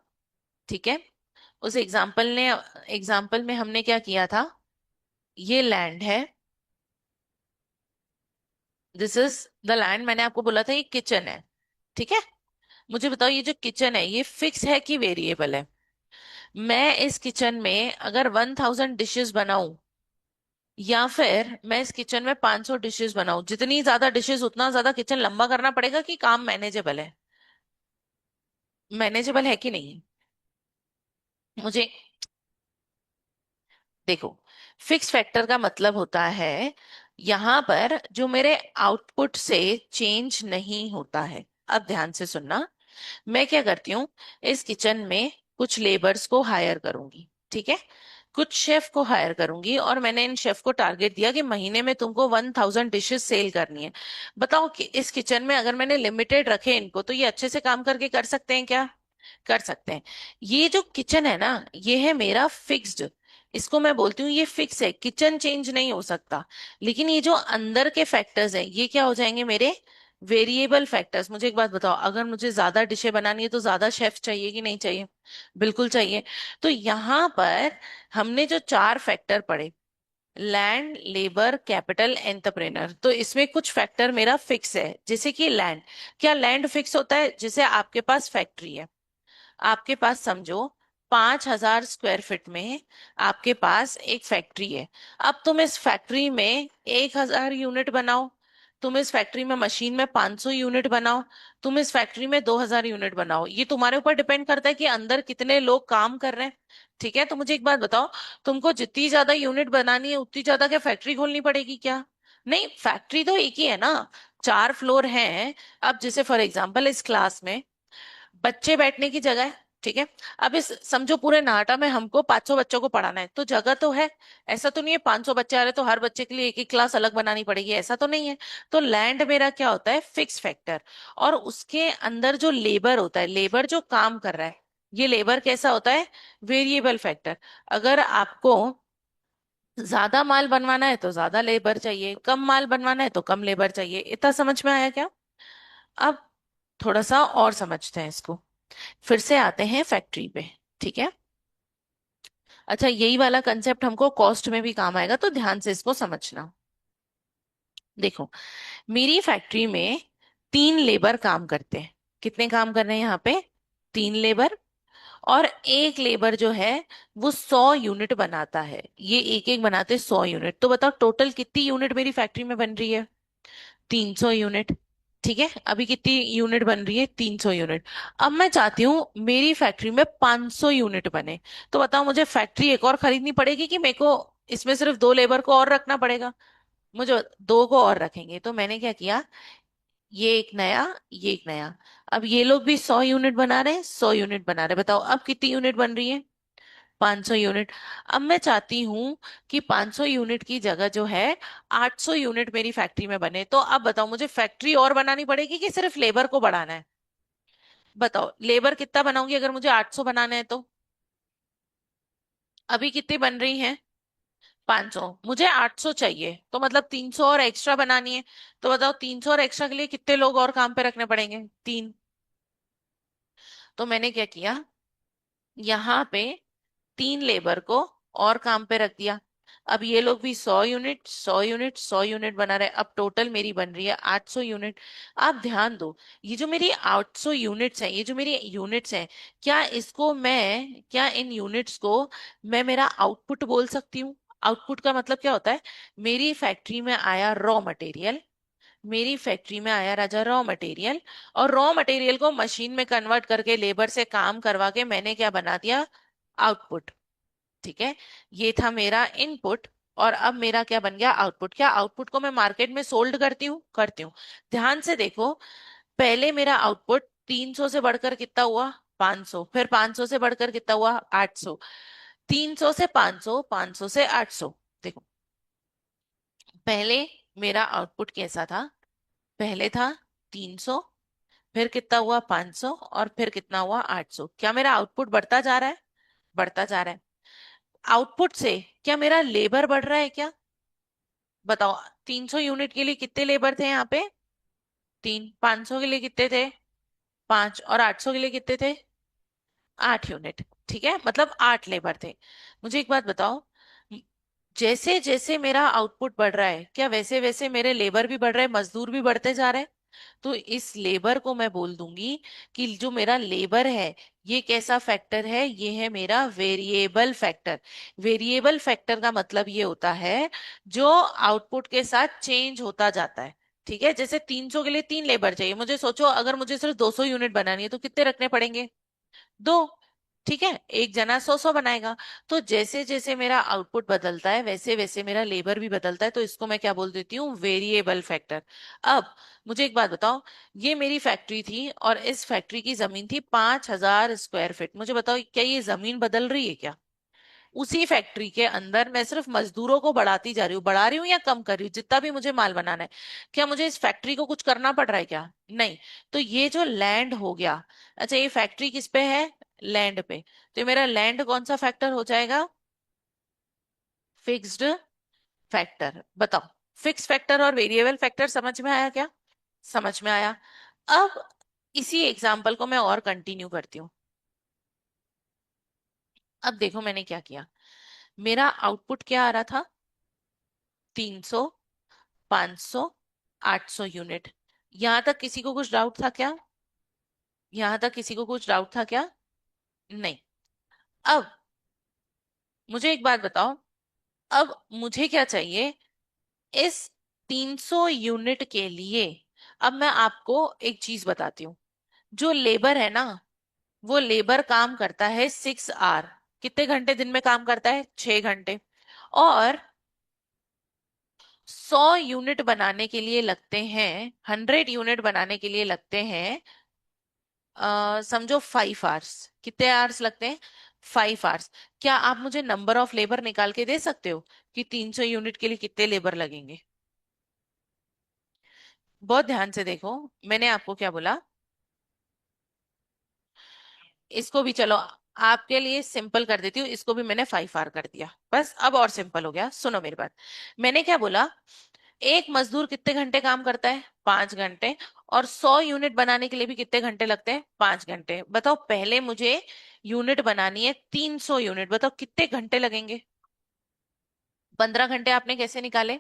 ठीक है। उस एग्जाम्पल में हमने क्या किया था? ये लैंड है। This is the land. मैंने आपको बोला था ये किचन है। ठीक है। मुझे बताओ, ये जो किचन है ये फिक्स है कि वेरिएबल है? मैं इस किचन में अगर 1000 डिशेस बनाऊं या फिर मैं इस किचन में 500 डिशेस बनाऊं, जितनी ज्यादा डिशेस उतना ज्यादा किचन लंबा करना पड़ेगा कि काम मैनेजेबल है? मैनेजेबल है कि नहीं? मुझे देखो, फिक्स फैक्टर का मतलब होता है यहां पर जो मेरे आउटपुट से चेंज नहीं होता है। अब ध्यान से सुनना। मैं क्या करती हूँ, इस किचन में कुछ लेबर्स को हायर करूंगी। ठीक है। कुछ शेफ को हायर करूंगी और मैंने इन शेफ को टारगेट दिया कि महीने में तुमको 1000 डिशेस सेल करनी है। बताओ कि इस किचन में अगर मैंने लिमिटेड रखे इनको, तो ये अच्छे से काम करके कर सकते हैं क्या? कर सकते हैं। ये जो किचन है ना, ये है मेरा फिक्स्ड। इसको मैं बोलती हूँ ये फिक्स है, किचन चेंज नहीं हो सकता। लेकिन ये जो अंदर के फैक्टर्स हैं, ये क्या हो जाएंगे मेरे वेरिएबल फैक्टर्स। मुझे एक बात बताओ, अगर मुझे ज्यादा डिशे बनानी है तो ज्यादा शेफ चाहिए कि नहीं चाहिए? बिल्कुल चाहिए। तो यहाँ पर हमने जो चार फैक्टर पढ़े, लैंड, लेबर, कैपिटल, एंटरप्रेनर, तो इसमें कुछ फैक्टर मेरा फिक्स है, जैसे कि लैंड। क्या लैंड फिक्स होता है? जैसे आपके पास फैक्ट्री है, आपके पास समझो 5000 स्क्वायर फीट में आपके पास एक फैक्ट्री है। अब तुम इस फैक्ट्री में 1000 यूनिट बनाओ, तुम इस फैक्ट्री में मशीन में 500 यूनिट बनाओ, तुम इस फैक्ट्री में 2000 यूनिट बनाओ, ये तुम्हारे ऊपर डिपेंड करता है कि अंदर कितने लोग काम कर रहे हैं। ठीक है। तो मुझे एक बात बताओ, तुमको जितनी ज्यादा यूनिट बनानी है उतनी ज्यादा क्या फैक्ट्री खोलनी पड़ेगी क्या? नहीं, फैक्ट्री तो एक ही है ना, चार फ्लोर हैं। अब जैसे फॉर एग्जांपल इस क्लास में बच्चे बैठने की जगह है। ठीक है। अब इस समझो पूरे नाटा में हमको 500 बच्चों को पढ़ाना है, तो जगह तो है। ऐसा तो नहीं है 500 बच्चे आ रहे तो हर बच्चे के लिए एक एक क्लास अलग बनानी पड़ेगी, ऐसा तो नहीं है। तो लैंड मेरा क्या होता है? Fix factor. और उसके अंदर जो लेबर होता है, लेबर जो काम कर रहा है, ये लेबर कैसा होता है? Variable factor. अगर आपको ज्यादा माल बनवाना है तो ज्यादा लेबर चाहिए, कम माल बनवाना है तो कम लेबर चाहिए। इतना समझ में आया क्या? अब थोड़ा सा और समझते हैं इसको। फिर से आते हैं फैक्ट्री पे। ठीक है। अच्छा, यही वाला कंसेप्ट हमको कॉस्ट में भी काम आएगा, तो ध्यान से इसको समझना। देखो, मेरी फैक्ट्री में तीन लेबर काम करते हैं। कितने काम कर रहे हैं यहाँ पे? तीन लेबर। और एक लेबर जो है वो 100 यूनिट बनाता है। ये एक एक बनाते 100 यूनिट। तो बताओ टोटल कितनी यूनिट मेरी फैक्ट्री में बन रही है? 300 यूनिट। ठीक है। अभी कितनी यूनिट बन रही है? 300 यूनिट। अब मैं चाहती हूँ मेरी फैक्ट्री में 500 यूनिट बने। तो बताओ मुझे फैक्ट्री एक और खरीदनी पड़ेगी कि मेरे को इसमें सिर्फ दो लेबर को और रखना पड़ेगा? मुझे दो को और रखेंगे। तो मैंने क्या किया, ये एक नया, ये एक नया। अब ये लोग भी 100 यूनिट बना रहे हैं, 100 यूनिट बना रहे हैं। बताओ अब कितनी यूनिट बन रही है? 500 यूनिट। अब मैं चाहती हूँ कि 500 यूनिट की जगह जो है 800 यूनिट मेरी फैक्ट्री में बने। तो अब बताओ मुझे फैक्ट्री और बनानी पड़ेगी कि सिर्फ लेबर को बढ़ाना है? बताओ लेबर कितना बनाऊंगी अगर मुझे 800 बनाना है तो? अभी कितनी बन रही हैं? 500। मुझे 800 चाहिए, तो मतलब 300 और एक्स्ट्रा बनानी है। तो बताओ 300 और एक्स्ट्रा के लिए कितने लोग और काम पे रखने पड़ेंगे? तीन। तो मैंने क्या किया, यहाँ पे 3 लेबर को और काम पे रख दिया। अब ये लोग भी 100 यूनिट 100 यूनिट 100 यूनिट बना रहे, अब टोटल मेरी बन रही है 800 यूनिट। आप ध्यान दो, ये जो मेरी 800 यूनिट्स हैं, ये जो मेरी यूनिट्स हैं, क्या इन यूनिट्स को मैं मेरा आउटपुट बोल सकती हूँ? आउटपुट का मतलब क्या होता है? मेरी फैक्ट्री में आया रॉ मटेरियल, मेरी फैक्ट्री में आया राजा रॉ मटेरियल, और रॉ मटेरियल को मशीन में कन्वर्ट करके लेबर से काम करवा के मैंने क्या बना दिया, आउटपुट। ठीक है, ये था मेरा इनपुट, और अब मेरा क्या बन गया, आउटपुट। क्या आउटपुट को मैं मार्केट में सोल्ड करती हूँ? करती हूँ। ध्यान से देखो, पहले मेरा आउटपुट 300 से बढ़कर कितना हुआ, 500, फिर 500 से बढ़कर कितना हुआ, 800, 300 से 500, 500 से 800। देखो, पहले मेरा आउटपुट कैसा था, पहले था 300, फिर कितना हुआ 500, और फिर कितना हुआ 800। क्या मेरा आउटपुट बढ़ता जा रहा है? बढ़ता जा रहा है। आउटपुट से क्या मेरा लेबर बढ़ रहा है क्या? बताओ, 300 यूनिट के लिए कितने लेबर थे यहाँ पे? 3। 500 के लिए कितने थे? 5। और 800 के लिए कितने थे? 8 यूनिट। ठीक है, मतलब 8 लेबर थे। मुझे एक बात बताओ, जैसे जैसे मेरा आउटपुट बढ़ रहा है, क्या वैसे वैसे मेरे लेबर भी बढ़ रहे हैं, मजदूर भी बढ़ते जा रहे हैं? तो इस लेबर को मैं बोल दूंगी कि जो मेरा लेबर है, ये कैसा फैक्टर है, ये है मेरा वेरिएबल फैक्टर। वेरिएबल फैक्टर का मतलब ये होता है जो आउटपुट के साथ चेंज होता जाता है। ठीक है, जैसे 300 के लिए 3 लेबर चाहिए, मुझे सोचो अगर मुझे सिर्फ 200 यूनिट बनानी है तो कितने रखने पड़ेंगे? 2। ठीक है, एक जना 100 100 बनाएगा। तो जैसे जैसे मेरा आउटपुट बदलता है, वैसे वैसे मेरा लेबर भी बदलता है, तो इसको मैं क्या बोल देती हूँ, वेरिएबल फैक्टर। अब मुझे एक बात बताओ, ये मेरी फैक्ट्री थी और इस फैक्ट्री की जमीन थी 5000 स्क्वायर फीट। मुझे बताओ, क्या ये जमीन बदल रही है क्या? उसी फैक्ट्री के अंदर मैं सिर्फ मजदूरों को बढ़ाती जा रही हूँ, बढ़ा रही हूँ या कम कर रही हूँ, जितना भी मुझे माल बनाना है। क्या मुझे इस फैक्ट्री को कुछ करना पड़ रहा है क्या? नहीं। तो ये जो लैंड हो गया, अच्छा ये फैक्ट्री किस पे है, लैंड पे, तो ये मेरा लैंड कौन सा फैक्टर हो जाएगा, फिक्स्ड फैक्टर। बताओ, फिक्स फैक्टर और वेरिएबल फैक्टर समझ में आया क्या? समझ में आया। अब इसी एग्जाम्पल को मैं और कंटिन्यू करती हूँ। अब देखो मैंने क्या किया, मेरा आउटपुट क्या आ रहा था, 300, 500, 800 यूनिट। यहां तक किसी को कुछ डाउट था क्या? यहां तक किसी को कुछ डाउट था क्या? नहीं। अब मुझे एक बात बताओ, अब मुझे क्या चाहिए, इस 300 यूनिट के लिए। अब मैं आपको एक चीज बताती हूँ, जो लेबर है ना, वो लेबर काम करता है 6 आवर। कितने घंटे दिन में काम करता है, 6 घंटे। और 100 यूनिट बनाने के लिए लगते हैं, 100 यूनिट बनाने के लिए लगते हैं, समझो 5 आवर्स। कितने आवर्स लगते हैं, 5 आवर्स। क्या आप मुझे नंबर ऑफ लेबर निकाल के दे सकते हो कि 300 यूनिट के लिए कितने लेबर लगेंगे? बहुत ध्यान से देखो, मैंने आपको क्या बोला, इसको भी चलो आपके लिए सिंपल कर देती हूँ, इसको भी मैंने 5 आवर कर दिया, बस अब और सिंपल हो गया। सुनो मेरी बात, मैंने क्या बोला, एक मजदूर कितने घंटे काम करता है, 5 घंटे। और 100 यूनिट बनाने के लिए भी कितने घंटे लगते हैं, 5 घंटे। बताओ, पहले मुझे यूनिट बनानी है 300 यूनिट, बताओ कितने घंटे लगेंगे? 15 घंटे आपने कैसे निकाले?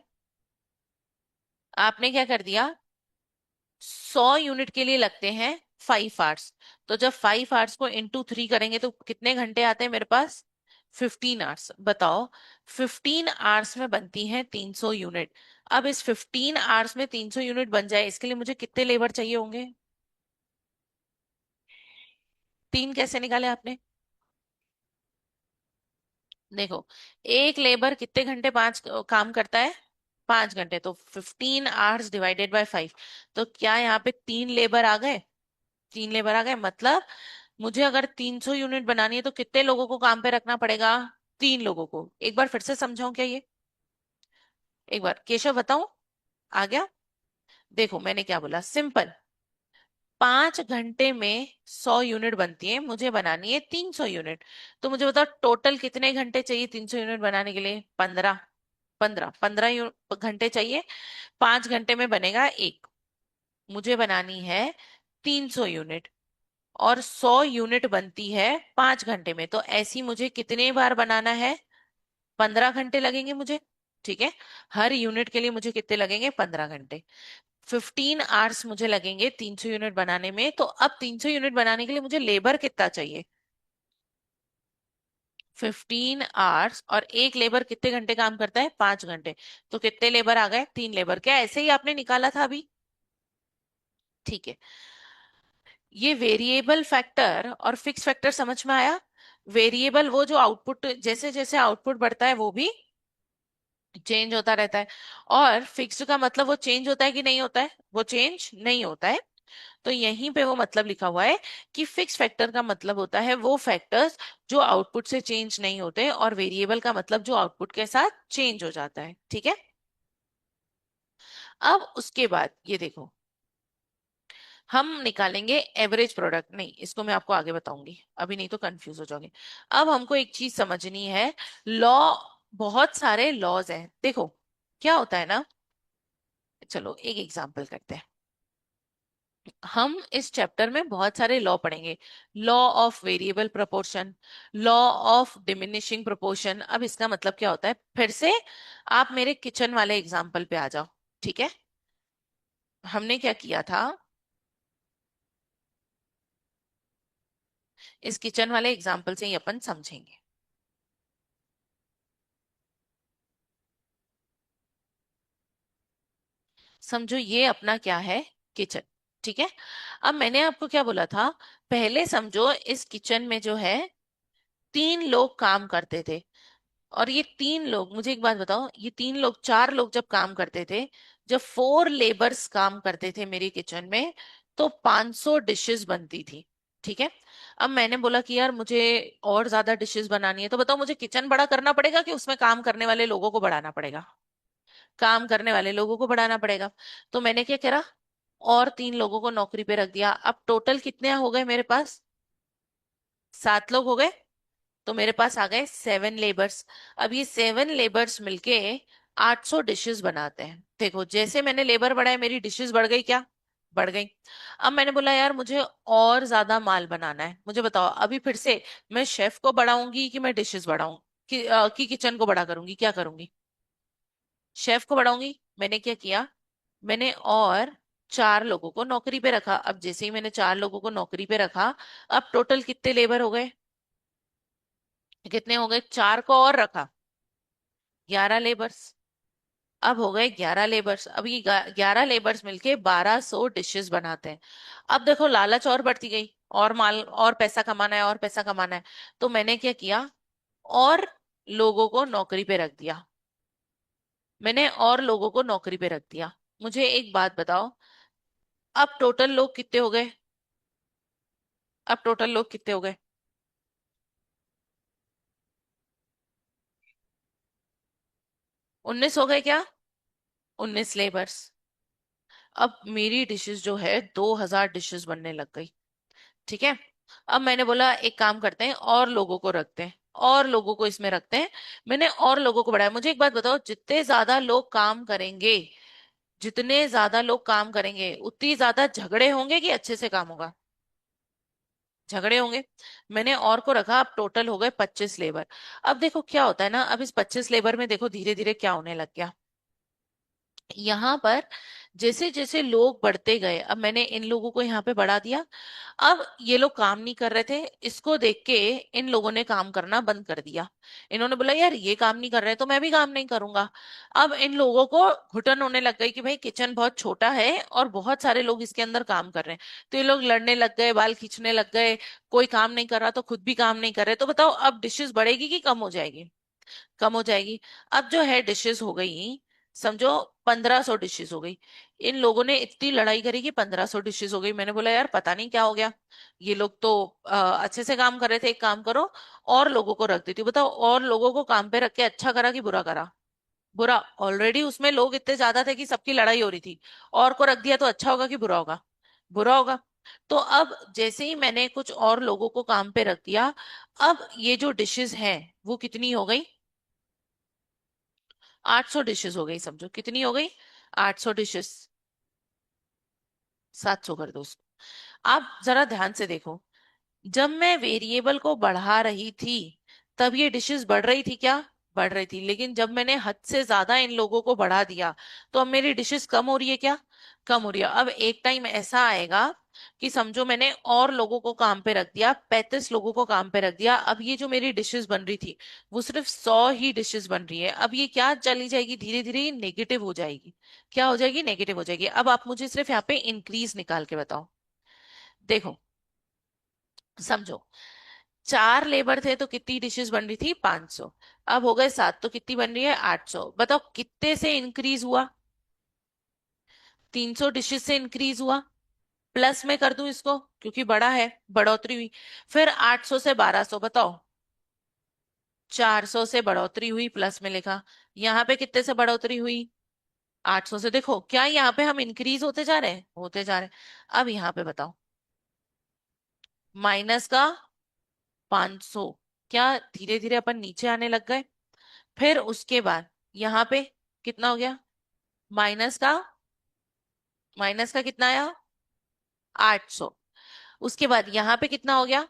आपने क्या कर दिया, 100 यूनिट के लिए लगते हैं 5 आवर्स। तो जब 5 आवर्स को इंटू 3 करेंगे तो कितने घंटे आते हैं मेरे पास, 15 आवर्स। बताओ, 15 आवर्स में बनती हैं 300 यूनिट। अब इस 15 आवर्स में 300 यूनिट बन जाए, इसके लिए मुझे कितने लेबर चाहिए होंगे? 3 कैसे निकाले आपने? देखो, एक लेबर कितने घंटे पांच काम करता है, 5 घंटे। तो 15 आवर्स डिवाइडेड बाय 5। तो क्या यहाँ पे 3 लेबर आ गए? 3 लेबर आ गए, मतलब मुझे अगर 300 यूनिट बनानी है तो कितने लोगों को काम पे रखना पड़ेगा, 3 लोगों को। एक बार फिर से समझाऊं क्या ये, एक बार केशव बताऊं, आ गया? देखो मैंने क्या बोला, सिंपल। 5 घंटे में 100 यूनिट बनती है, मुझे बनानी है 300 यूनिट। तो मुझे बताओ टोटल कितने घंटे चाहिए 300 यूनिट बनाने के लिए, 15। 15 घंटे चाहिए। 5 घंटे में बनेगा एक, मुझे बनानी है 300 यूनिट। और 100 यूनिट बनती है 5 घंटे में, तो ऐसी मुझे कितने बार बनाना है? 15 घंटे लगेंगे मुझे। ठीक है, हर यूनिट के लिए मुझे कितने लगेंगे? 15 घंटे। 15 आवर्स मुझे लगेंगे 300 यूनिट बनाने में। तो अब 300 यूनिट बनाने के लिए मुझे लेबर कितना चाहिए? 15 आवर्स, और एक लेबर कितने घंटे काम करता है? 5 घंटे। तो कितने लेबर आ गए? 3 लेबर। क्या ऐसे ही आपने निकाला था अभी? ठीक है। ये वेरिएबल फैक्टर और फिक्स फैक्टर समझ में आया? वेरिएबल वो जो आउटपुट, जैसे जैसे आउटपुट बढ़ता है वो भी चेंज होता रहता है। और फिक्स्ड का मतलब वो चेंज होता है कि नहीं होता है? वो चेंज नहीं होता है। तो यहीं पे वो मतलब लिखा हुआ है कि फिक्स फैक्टर का मतलब होता है वो फैक्टर्स जो आउटपुट से चेंज नहीं होते, और वेरिएबल का मतलब जो आउटपुट के साथ चेंज हो जाता है। ठीक है। अब उसके बाद ये देखो, हम निकालेंगे एवरेज प्रोडक्ट। नहीं, इसको मैं आपको आगे बताऊंगी, अभी नहीं तो कंफ्यूज हो जाओगे। अब हमको एक चीज समझनी है। लॉ, बहुत सारे लॉज हैं। देखो क्या होता है ना, चलो एक एग्जांपल करते हैं। हम इस चैप्टर में बहुत सारे लॉ पढ़ेंगे। Law of variable proportion, law of diminishing proportion. अब इसका मतलब क्या होता है? फिर से आप मेरे किचन वाले एग्जाम्पल पे आ जाओ। ठीक है, हमने क्या किया था? इस किचन वाले एग्जाम्पल से ही अपन समझेंगे। समझो ये अपना क्या है? किचन। ठीक है। अब मैंने आपको क्या बोला था? पहले समझो इस किचन में जो है 3 लोग काम करते थे। और ये 3 लोग, मुझे एक बात बताओ, ये 3 लोग, 4 लोग जब काम करते थे, जब 4 लेबर्स काम करते थे मेरी किचन में, तो 500 डिशेस बनती थी। ठीक है। अब मैंने बोला कि यार मुझे और ज्यादा डिशेस बनानी है, तो बताओ मुझे किचन बड़ा करना पड़ेगा कि उसमें काम करने वाले लोगों को बढ़ाना पड़ेगा? काम करने वाले लोगों को बढ़ाना पड़ेगा। तो मैंने क्या करा? और 3 लोगों को नौकरी पे रख दिया। अब टोटल कितने हो गए मेरे पास? 7 लोग हो गए। तो मेरे पास आ गए 7 लेबर्स। अब ये 7 लेबर्स मिलके 800 डिशेस बनाते हैं। देखो जैसे मैंने लेबर बढ़ाए मेरी डिशेस बढ़ गई क्या? बढ़ गई। अब मैंने बोला यार मुझे और ज्यादा माल बनाना है, मुझे बताओ अभी फिर से मैं शेफ को बढ़ाऊंगी कि मैं डिशेस बढ़ाऊं, कि किचन को बड़ा करूंगी? क्या करूंगी? शेफ को बढ़ाऊंगी। मैंने क्या किया? मैंने और 4 लोगों को नौकरी पे रखा। अब जैसे ही मैंने 4 लोगों को नौकरी पे रखा, अब टोटल कितने लेबर हो गए? कितने हो गए? 4 को और रखा, 11 लेबर्स। अब हो गए 11 लेबर्स। अब ये 11 लेबर्स मिलके 1200 डिशेस बनाते हैं। अब देखो लालच और बढ़ती गई, और माल और पैसा कमाना है, और पैसा कमाना है। तो मैंने क्या किया? और लोगों को नौकरी पे रख दिया। मैंने और लोगों को नौकरी पे रख दिया। मुझे एक बात बताओ, अब टोटल लोग कितने हो गए? अब टोटल लोग कितने हो गए? 19 हो गए क्या? 19 लेबर्स। अब मेरी डिशेस जो है 2000 डिशेस बनने लग गई। ठीक है। अब मैंने बोला एक काम करते हैं, और लोगों को रखते हैं, और लोगों को इसमें रखते हैं। मैंने और लोगों को बढ़ाया। मुझे एक बात बताओ, जितने ज्यादा लोग काम करेंगे, जितने ज्यादा लोग काम करेंगे उतनी ज्यादा झगड़े होंगे कि अच्छे से काम होगा? झगड़े होंगे। मैंने और को रखा, अब टोटल हो गए 25 लेबर। अब देखो क्या होता है ना, अब इस 25 लेबर में देखो धीरे धीरे क्या होने लग गया। यहाँ पर जैसे जैसे लोग बढ़ते गए, अब मैंने इन लोगों को यहाँ पे बढ़ा दिया। अब ये लोग काम नहीं कर रहे थे, इसको देख के इन लोगों ने काम करना बंद कर दिया। इन्होंने बोला यार ये काम नहीं कर रहे तो मैं भी काम नहीं करूंगा। अब इन लोगों को घुटन होने लग गई कि भाई किचन बहुत छोटा है और बहुत सारे लोग इसके अंदर काम कर रहे हैं। तो ये लोग लड़ने लग गए, बाल खींचने लग गए। कोई काम नहीं कर रहा तो खुद भी काम नहीं कर रहे। तो बताओ अब डिशेस बढ़ेगी कि कम हो जाएगी? कम हो जाएगी। अब जो है डिशेस हो गई, समझो 1500 डिशेस हो गई। इन लोगों ने इतनी लड़ाई करी कि 1500 डिशेस हो गई। मैंने बोला यार पता नहीं क्या हो गया, ये लोग तो अच्छे से काम कर रहे थे। एक काम करो, और लोगों को रख देती हूँ। बताओ और लोगों को काम पे रख के अच्छा करा कि बुरा करा? बुरा। ऑलरेडी उसमें लोग इतने ज्यादा थे कि सबकी लड़ाई हो रही थी, और को रख दिया तो अच्छा होगा कि बुरा होगा? बुरा होगा। तो अब जैसे ही मैंने कुछ और लोगों को काम पे रख दिया, अब ये जो डिशेस हैं वो कितनी हो गई? 800 डिशेस हो गई। समझो कितनी हो गई? 800 डिशेस। 700 कर दो उसको। आप जरा ध्यान से देखो, जब मैं वेरिएबल को बढ़ा रही थी तब ये डिशेस बढ़ रही थी क्या? बढ़ रही थी। लेकिन जब मैंने हद से ज्यादा इन लोगों को बढ़ा दिया तो अब मेरी डिशेस कम हो रही है क्या? कम हो रही है। अब एक टाइम ऐसा आएगा कि समझो मैंने और लोगों को काम पे रख दिया, 35 लोगों को काम पे रख दिया, अब ये जो मेरी डिशेस बन रही थी वो सिर्फ 100 ही डिशेस बन रही है। अब ये क्या चली जाएगी, धीरे धीरे नेगेटिव हो जाएगी। क्या हो जाएगी? नेगेटिव हो जाएगी। अब आप मुझे सिर्फ यहाँ पे इंक्रीज निकाल के बताओ। देखो, समझो, 4 लेबर थे तो कितनी डिशेस बन रही थी? 500। अब हो गए 7 तो कितनी बन रही है? 800। बताओ कितने से इंक्रीज हुआ? 300 डिशेस से इंक्रीज हुआ। प्लस में कर दूं इसको क्योंकि बड़ा है, बढ़ोतरी हुई। फिर 800 से 1200, बताओ 400 से बढ़ोतरी हुई, प्लस में लिखा। यहाँ पे कितने से बढ़ोतरी हुई? 800 से। देखो क्या यहाँ पे हम इंक्रीज होते जा रहे हैं? होते जा रहे हैं। अब यहाँ पे बताओ, माइनस का 500। क्या धीरे धीरे अपन नीचे आने लग गए? फिर उसके बाद यहाँ पे कितना हो गया? माइनस का, माइनस का कितना आया? 800। उसके बाद यहाँ पे कितना हो गया?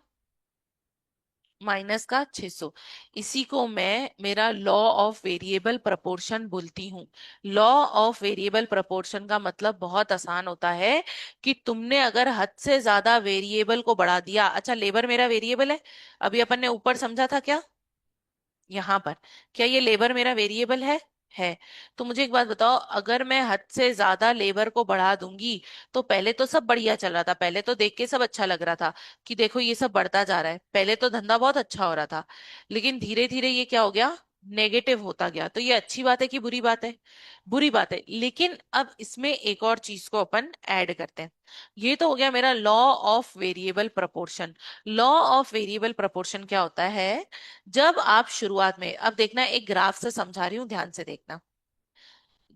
माइनस का 600। इसी को मैं मेरा लॉ ऑफ वेरिएबल प्रपोर्शन बोलती हूँ। लॉ ऑफ वेरिएबल प्रपोर्शन का मतलब बहुत आसान होता है कि तुमने अगर हद से ज्यादा वेरिएबल को बढ़ा दिया। अच्छा, लेबर मेरा वेरिएबल है, अभी अपन ने ऊपर समझा था क्या? यहाँ पर क्या ये लेबर मेरा वेरिएबल है। तो मुझे एक बात बताओ, अगर मैं हद से ज्यादा लेबर को बढ़ा दूंगी तो पहले तो सब बढ़िया चल रहा था, पहले तो देख के सब अच्छा लग रहा था कि देखो ये सब बढ़ता जा रहा है, पहले तो धंधा बहुत अच्छा हो रहा था। लेकिन धीरे धीरे ये क्या हो गया? नेगेटिव होता गया। तो ये अच्छी बात है कि बुरी बात है? बुरी बात है। लेकिन अब इसमें एक और चीज को अपन ऐड करते हैं। ये तो हो गया मेरा law of variable proportion. Law of variable proportion क्या होता है? जब आप शुरुआत में, अब देखना एक ग्राफ से समझा रही हूं, ध्यान से देखना।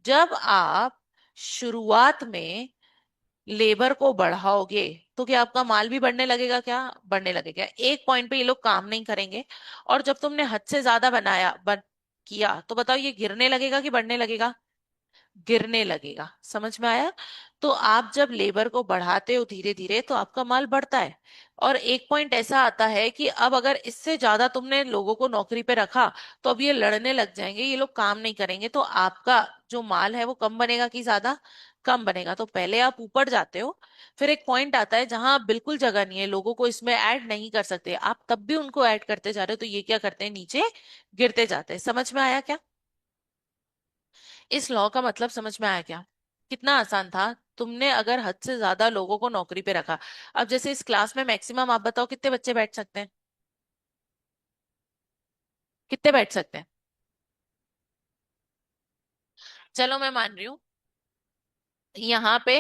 जब आप शुरुआत में लेबर को बढ़ाओगे तो क्या आपका माल भी बढ़ने लगेगा? क्या बढ़ने लगेगा? एक पॉइंट पे ये लोग काम नहीं करेंगे। और जब तुमने हद से ज्यादा किया तो बताओ ये गिरने लगेगा कि बढ़ने लगेगा? गिरने लगेगा। समझ में आया? तो आप जब लेबर को बढ़ाते हो धीरे धीरे तो आपका माल बढ़ता है। और एक पॉइंट ऐसा आता है कि अब अगर इससे ज्यादा तुमने लोगों को नौकरी पे रखा तो अब ये लड़ने लग जाएंगे, ये लोग काम नहीं करेंगे, तो आपका जो माल है वो कम बनेगा कि ज्यादा? कम बनेगा। तो पहले आप ऊपर जाते हो, फिर एक पॉइंट आता है जहां बिल्कुल जगह नहीं है, लोगों को इसमें ऐड नहीं कर सकते, आप तब भी उनको ऐड करते जा रहे हो, तो ये क्या करते हैं? नीचे गिरते जाते हैं। समझ में आया क्या? इस लॉ का मतलब समझ में आया क्या? कितना आसान था। तुमने अगर हद से ज्यादा लोगों को नौकरी पे रखा, अब जैसे इस क्लास में मैक्सिमम आप बताओ कितने बच्चे बैठ सकते हैं? कितने बैठ सकते हैं? चलो मैं मान रही हूँ यहाँ पे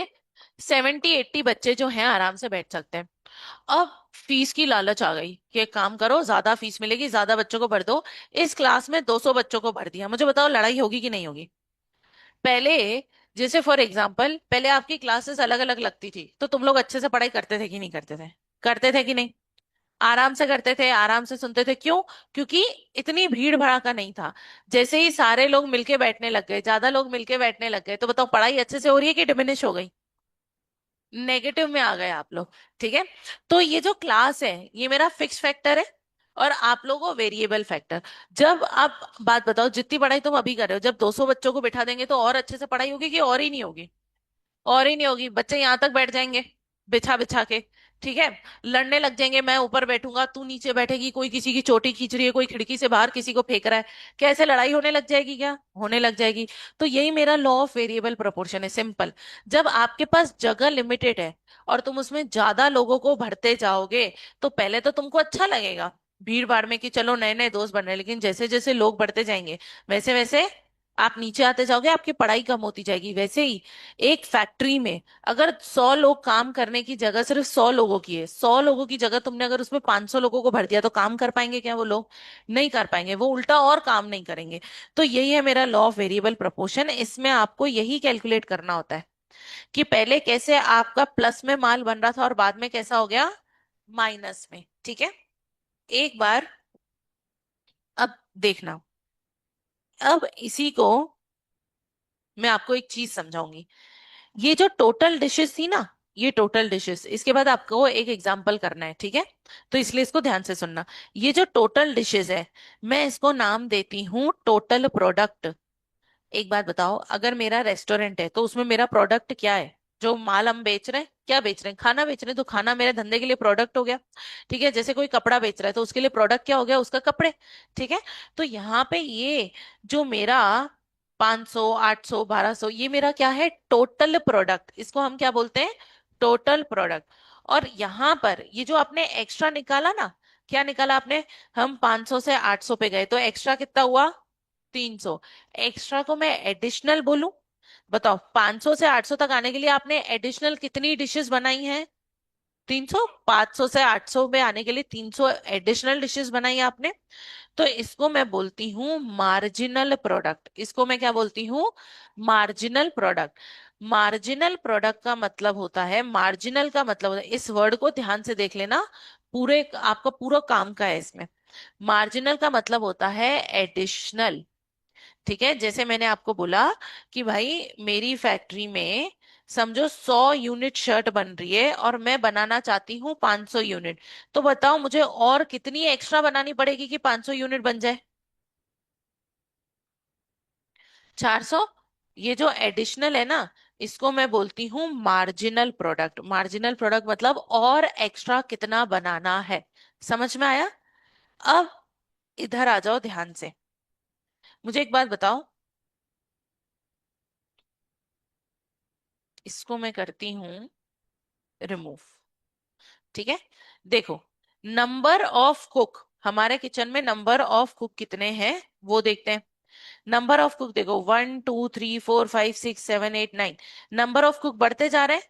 70-80 बच्चे जो हैं आराम से बैठ सकते हैं। अब फीस की लालच आ गई कि एक काम करो, ज्यादा फीस मिलेगी, ज्यादा बच्चों को भर दो। इस क्लास में 200 बच्चों को भर दिया। मुझे बताओ लड़ाई होगी कि नहीं होगी? पहले, जैसे फॉर एग्जाम्पल, पहले आपकी क्लासेस अलग अलग लगती थी तो तुम लोग अच्छे से पढ़ाई करते थे कि नहीं करते थे? करते थे कि नहीं? आराम से करते थे, आराम से सुनते थे। क्यों? क्योंकि इतनी भीड़ भड़ाका नहीं था। जैसे ही सारे लोग मिलके बैठने लग गए, ज्यादा लोग मिलके बैठने लग गए, तो बताओ पढ़ाई अच्छे से हो रही है कि डिमिनिश हो गई? नेगेटिव में आ गए आप लोग। ठीक है। तो ये जो क्लास है ये मेरा फिक्स फैक्टर है और आप लोगों वेरिएबल फैक्टर। जब आप बात बताओ, जितनी पढ़ाई तुम अभी कर रहे हो, जब 200 बच्चों को बिठा देंगे तो और अच्छे से पढ़ाई होगी कि और ही नहीं होगी? और ही नहीं होगी। बच्चे यहां तक बैठ जाएंगे बिछा बिछा के। ठीक है। लड़ने लग जाएंगे, मैं ऊपर बैठूंगा तू नीचे बैठेगी, कोई किसी की चोटी खींच रही है, कोई खिड़की से बाहर किसी को फेंक रहा है। कैसे लड़ाई होने लग जाएगी? क्या होने लग जाएगी? तो यही मेरा लॉ ऑफ वेरिएबल प्रोपोर्शन है, सिंपल। जब आपके पास जगह लिमिटेड है और तुम उसमें ज्यादा लोगों को भरते जाओगे तो पहले तो तुमको अच्छा लगेगा भीड़ भाड़ में कि चलो नए नए दोस्त बन रहे हैं, लेकिन जैसे जैसे लोग बढ़ते जाएंगे वैसे वैसे आप नीचे आते जाओगे, आपकी पढ़ाई कम होती जाएगी। वैसे ही एक फैक्ट्री में अगर 100 लोग काम करने की जगह सिर्फ 100 लोगों की है, 100 लोगों की जगह तुमने अगर उसमें 500 लोगों को भर दिया तो काम कर पाएंगे क्या वो लोग? नहीं कर पाएंगे, वो उल्टा और काम नहीं करेंगे। तो यही है मेरा लॉ ऑफ वेरिएबल प्रपोर्शन। इसमें आपको यही कैलकुलेट करना होता है कि पहले कैसे आपका प्लस में माल बन रहा था और बाद में कैसा हो गया? माइनस में। ठीक है। एक बार अब देखना, अब इसी को मैं आपको एक चीज समझाऊंगी। ये जो टोटल डिशेस थी ना, ये टोटल डिशेस। इसके बाद आपको एक एग्जाम्पल करना है, ठीक है? तो इसलिए इसको ध्यान से सुनना। ये जो टोटल डिशेस है, मैं इसको नाम देती हूँ टोटल प्रोडक्ट। एक बात बताओ, अगर मेरा रेस्टोरेंट है तो उसमें मेरा प्रोडक्ट क्या है? जो माल हम बेच रहे हैं, क्या बेच रहे हैं? खाना बेच रहे हैं, तो खाना मेरे धंधे के लिए प्रोडक्ट हो गया। ठीक है, जैसे कोई कपड़ा बेच रहा है तो उसके लिए प्रोडक्ट क्या हो गया? उसका कपड़े। ठीक है। तो यहाँ पे ये जो मेरा 500, 800, 1200, ये मेरा क्या है? Total product. इसको हम क्या बोलते हैं? Total product. और यहाँ पर ये जो आपने एक्स्ट्रा निकाला ना, क्या निकाला आपने? हम 500 से 800 पे गए तो एक्स्ट्रा कितना हुआ? 300। एक्स्ट्रा को मैं एडिशनल बोलूं? बताओ, 500 से 800 तक आने के लिए आपने एडिशनल कितनी डिशेस बनाई हैं? 300। 500 से 800 में आने के लिए 300 एडिशनल डिशेस बनाई है आपने। तो इसको मैं बोलती हूँ मार्जिनल प्रोडक्ट। इसको मैं क्या बोलती हूँ? Marginal product. मार्जिनल प्रोडक्ट का मतलब होता है, मार्जिनल का मतलब होता है, इस वर्ड को ध्यान से देख लेना, पूरे आपका पूरा काम का है इसमें। मार्जिनल का मतलब होता है एडिशनल। ठीक है, जैसे मैंने आपको बोला कि भाई मेरी फैक्ट्री में समझो 100 यूनिट शर्ट बन रही है और मैं बनाना चाहती हूँ 500 यूनिट। तो बताओ मुझे और कितनी एक्स्ट्रा बनानी पड़ेगी कि 500 यूनिट बन जाए? 400। ये जो एडिशनल है ना, इसको मैं बोलती हूँ मार्जिनल प्रोडक्ट। मार्जिनल प्रोडक्ट मतलब और एक्स्ट्रा कितना बनाना है। समझ में आया? अब इधर आ जाओ ध्यान से। मुझे एक बात बताओ, इसको मैं करती हूँ रिमूव। ठीक है। देखो, नंबर ऑफ कुक, हमारे किचन में नंबर ऑफ कुक कितने हैं वो देखते हैं। नंबर ऑफ कुक देखो, 1 2 3 4 5 6 7 8 9। नंबर ऑफ कुक बढ़ते जा रहे हैं।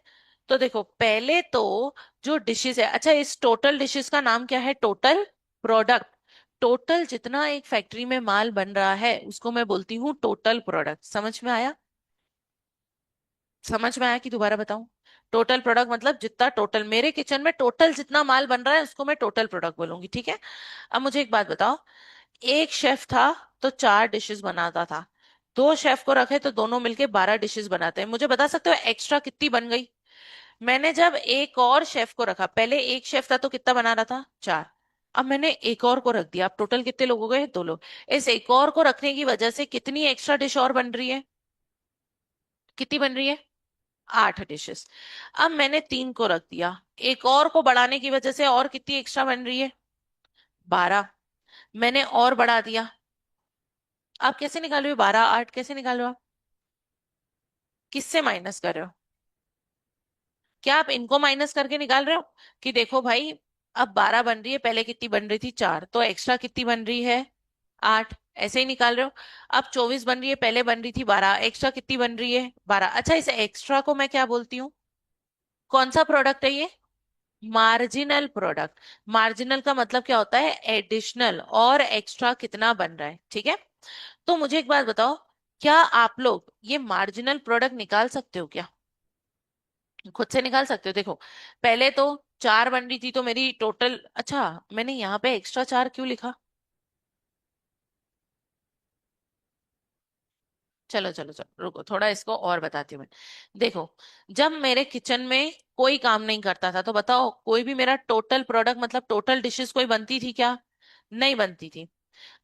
तो देखो पहले तो जो डिशेस है, अच्छा इस टोटल डिशेस का नाम क्या है? Total product. टोटल जितना एक फैक्ट्री में माल बन रहा है उसको मैं बोलती हूँ टोटल प्रोडक्ट। समझ में आया? समझ में आया कि दोबारा बताऊं? टोटल प्रोडक्ट मतलब जितना टोटल मेरे किचन में टोटल जितना माल बन रहा है उसको मैं टोटल प्रोडक्ट बोलूंगी। ठीक है। अब मुझे एक बात बताओ, एक शेफ था तो 4 डिशेस बनाता था। 2 शेफ को रखे तो दोनों मिलके 12 डिशेस बनाते हैं। मुझे बता सकते हो एक्स्ट्रा कितनी बन गई? मैंने जब एक और शेफ को रखा, पहले एक शेफ था तो कितना बना रहा था? 4। अब मैंने एक और को रख दिया, अब टोटल कितने लोग हो गए? 2 लोग। इस एक और को रखने की वजह से कितनी एक्स्ट्रा डिश और बन रही है? कितनी बन रही है? 8 डिशेस। अब मैंने 3 को रख दिया, एक और को बढ़ाने की वजह से और कितनी एक्स्ट्रा बन रही है? 12। मैंने और बढ़ा दिया। आप कैसे निकाल रहे हो? 12 8 कैसे निकाल रहे हो आप? किससे माइनस कर रहे हो? क्या आप इनको माइनस करके निकाल रहे हो कि देखो भाई, अब 12 बन रही है, पहले कितनी बन रही थी? 4, तो एक्स्ट्रा कितनी बन रही है? 8। ऐसे ही निकाल रहे हो? अब 24 बन रही है, पहले बन रही थी 12, एक्स्ट्रा कितनी बन रही है? 12। अच्छा, इस एक्स्ट्रा को मैं क्या बोलती हूँ? कौन सा प्रोडक्ट है ये? Marginal product. मार्जिनल का मतलब क्या होता है? एडिशनल और एक्स्ट्रा कितना बन रहा है। ठीक है। तो मुझे एक बात बताओ, क्या आप लोग ये मार्जिनल प्रोडक्ट निकाल सकते हो क्या? खुद से निकाल सकते हो? देखो, पहले तो 4 बन रही थी तो मेरी टोटल, अच्छा मैंने यहाँ पे एक्स्ट्रा 4 क्यों लिखा? चलो चलो चलो रुको, थोड़ा इसको और बताती हूँ मैं। देखो, जब मेरे किचन में कोई काम नहीं करता था तो बताओ कोई भी मेरा टोटल प्रोडक्ट मतलब टोटल डिशेस कोई बनती थी क्या? नहीं बनती थी।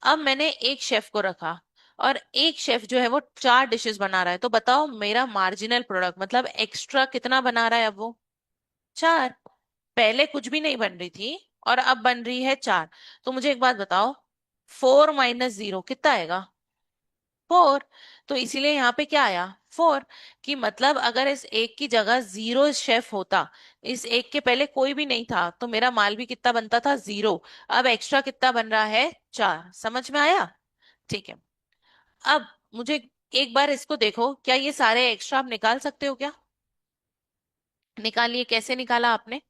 अब मैंने एक शेफ को रखा और एक शेफ जो है वो 4 डिशेस बना रहा है, तो बताओ मेरा मार्जिनल प्रोडक्ट मतलब एक्स्ट्रा कितना बना रहा है अब वो? 4। पहले कुछ भी नहीं बन रही थी और अब बन रही है 4। तो मुझे एक बात बताओ, 4 - 0 कितना आएगा? 4। तो इसीलिए यहाँ पे क्या आया? 4। कि मतलब अगर इस एक की जगह 0 शेफ होता, इस एक के पहले कोई भी नहीं था, तो मेरा माल भी कितना बनता था? 0। अब एक्स्ट्रा कितना बन रहा है? 4। समझ में आया? ठीक है। अब मुझे एक बार इसको देखो, क्या ये सारे एक्स्ट्रा आप निकाल सकते हो क्या? निकालिए। कैसे निकाला आपने?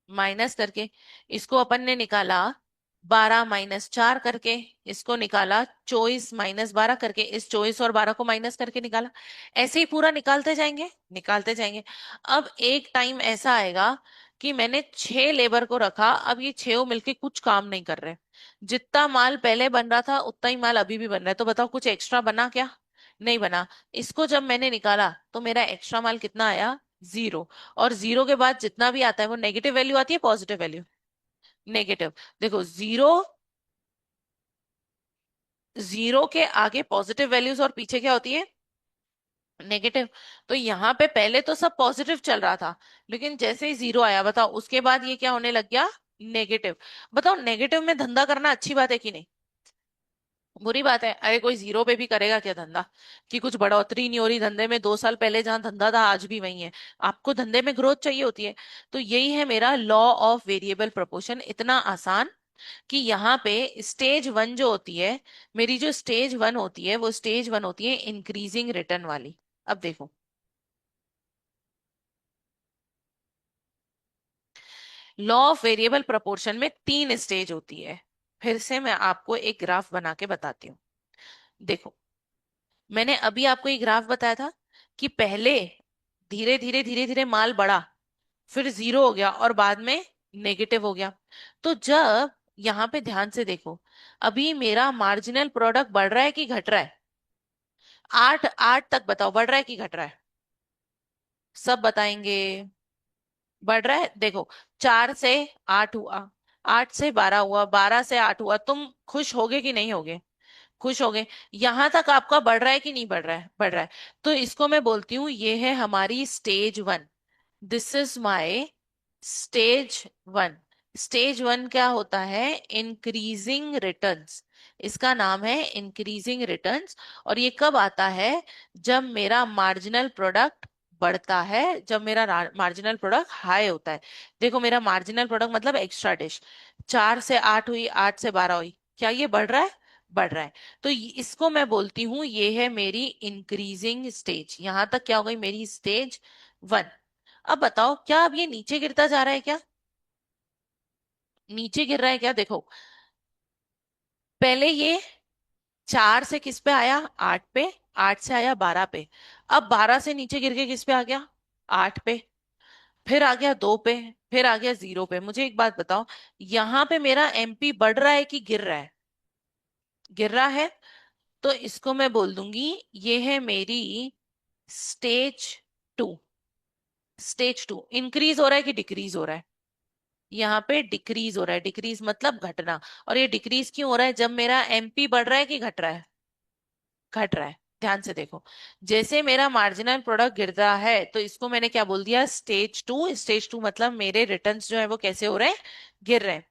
माइनस करके। इसको अपन ने निकाला 12 - 4 करके। इसको निकाला 24 - 12 करके। इस 24 और 12 को माइनस करके निकाला। ऐसे ही पूरा निकालते जाएंगे, निकालते जाएंगे। अब एक टाइम ऐसा आएगा कि मैंने 6 लेबर को रखा, अब ये 6 मिलके कुछ काम नहीं कर रहे। जितना माल पहले बन रहा था उतना ही माल अभी भी बन रहा है, तो बताओ कुछ एक्स्ट्रा बना क्या? नहीं बना। इसको जब मैंने निकाला तो मेरा एक्स्ट्रा माल कितना आया? जीरो। और जीरो के बाद जितना भी आता है वो नेगेटिव वैल्यू आती है, पॉजिटिव वैल्यू? नेगेटिव। देखो जीरो, जीरो के आगे पॉजिटिव वैल्यूज और पीछे क्या होती है? नेगेटिव। तो यहाँ पे पहले तो सब पॉजिटिव चल रहा था, लेकिन जैसे ही जीरो आया, बताओ उसके बाद ये क्या होने लग गया? नेगेटिव। बताओ नेगेटिव में धंधा करना अच्छी बात है कि नहीं? बुरी बात है? अरे कोई जीरो पे भी करेगा क्या धंधा? कि कुछ बढ़ोतरी नहीं हो रही धंधे में, 2 साल पहले जहां धंधा था आज भी वही है। आपको धंधे में ग्रोथ चाहिए होती है। तो यही है मेरा लॉ ऑफ वेरिएबल प्रोपोर्शन, इतना आसान। कि यहाँ पे स्टेज वन जो होती है, मेरी जो स्टेज वन होती है वो स्टेज वन होती है इंक्रीजिंग रिटर्न वाली। अब देखो, लॉ ऑफ वेरिएबल प्रोपोर्शन में 3 स्टेज होती है। फिर से मैं आपको एक ग्राफ बना के बताती हूँ। देखो, मैंने अभी आपको एक ग्राफ बताया था कि पहले धीरे धीरे धीरे धीरे माल बढ़ा, फिर जीरो हो गया और बाद में नेगेटिव हो गया। तो जब यहाँ पे ध्यान से देखो, अभी मेरा मार्जिनल प्रोडक्ट बढ़ रहा है कि घट रहा है? आठ आठ तक बताओ, बढ़ रहा है कि घट रहा है? सब बताएंगे। बढ़ रहा है। देखो, 4 से 8 हुआ, 8 से 12 हुआ, 12 से 8 हुआ, तुम खुश होगे कि नहीं होगे? खुश हो गए। यहां तक आपका बढ़ रहा है कि नहीं बढ़ रहा है? बढ़ रहा है। तो इसको मैं बोलती हूँ ये है हमारी stage one. This is my stage one. Stage one क्या होता है? Increasing returns. इसका नाम है इंक्रीजिंग रिटर्न्स। और ये कब आता है? जब मेरा मार्जिनल प्रोडक्ट बढ़ता है, जब मेरा मार्जिनल प्रोडक्ट हाई होता है। देखो, मेरा मार्जिनल प्रोडक्ट मतलब एक्स्ट्रा डिश, 4 से 8 हुई, 8 से 12 हुई, क्या ये बढ़ रहा है? बढ़ रहा है। तो इसको मैं बोलती हूँ ये है मेरी इंक्रीजिंग स्टेज। यहां तक क्या हो गई? मेरी स्टेज वन। अब बताओ, क्या अब ये नीचे गिरता जा रहा है क्या? नीचे गिर रहा है क्या? देखो, पहले ये 4 से किस पे आया? 8 पे। 8 से आया 12 पे। अब 12 से नीचे गिर के किस पे आ गया? 8 पे। फिर आ गया 2 पे। फिर आ गया 0 पे। मुझे एक बात बताओ, यहाँ पे मेरा एमपी बढ़ रहा है कि गिर रहा है? गिर रहा है। तो इसको मैं बोल दूंगी ये है मेरी stage two. Stage two increase हो रहा है कि डिक्रीज हो रहा है? यहाँ पे डिक्रीज हो रहा है। डिक्रीज मतलब घटना। और ये डिक्रीज क्यों हो रहा है? जब मेरा एमपी बढ़ रहा है कि घट रहा है? घट रहा है। ध्यान से देखो, जैसे मेरा मार्जिनल प्रोडक्ट गिर रहा है तो इसको मैंने क्या बोल दिया? Stage two. स्टेज टू मतलब मेरे रिटर्न्स जो है वो कैसे हो रहे हैं? गिर रहे हैं।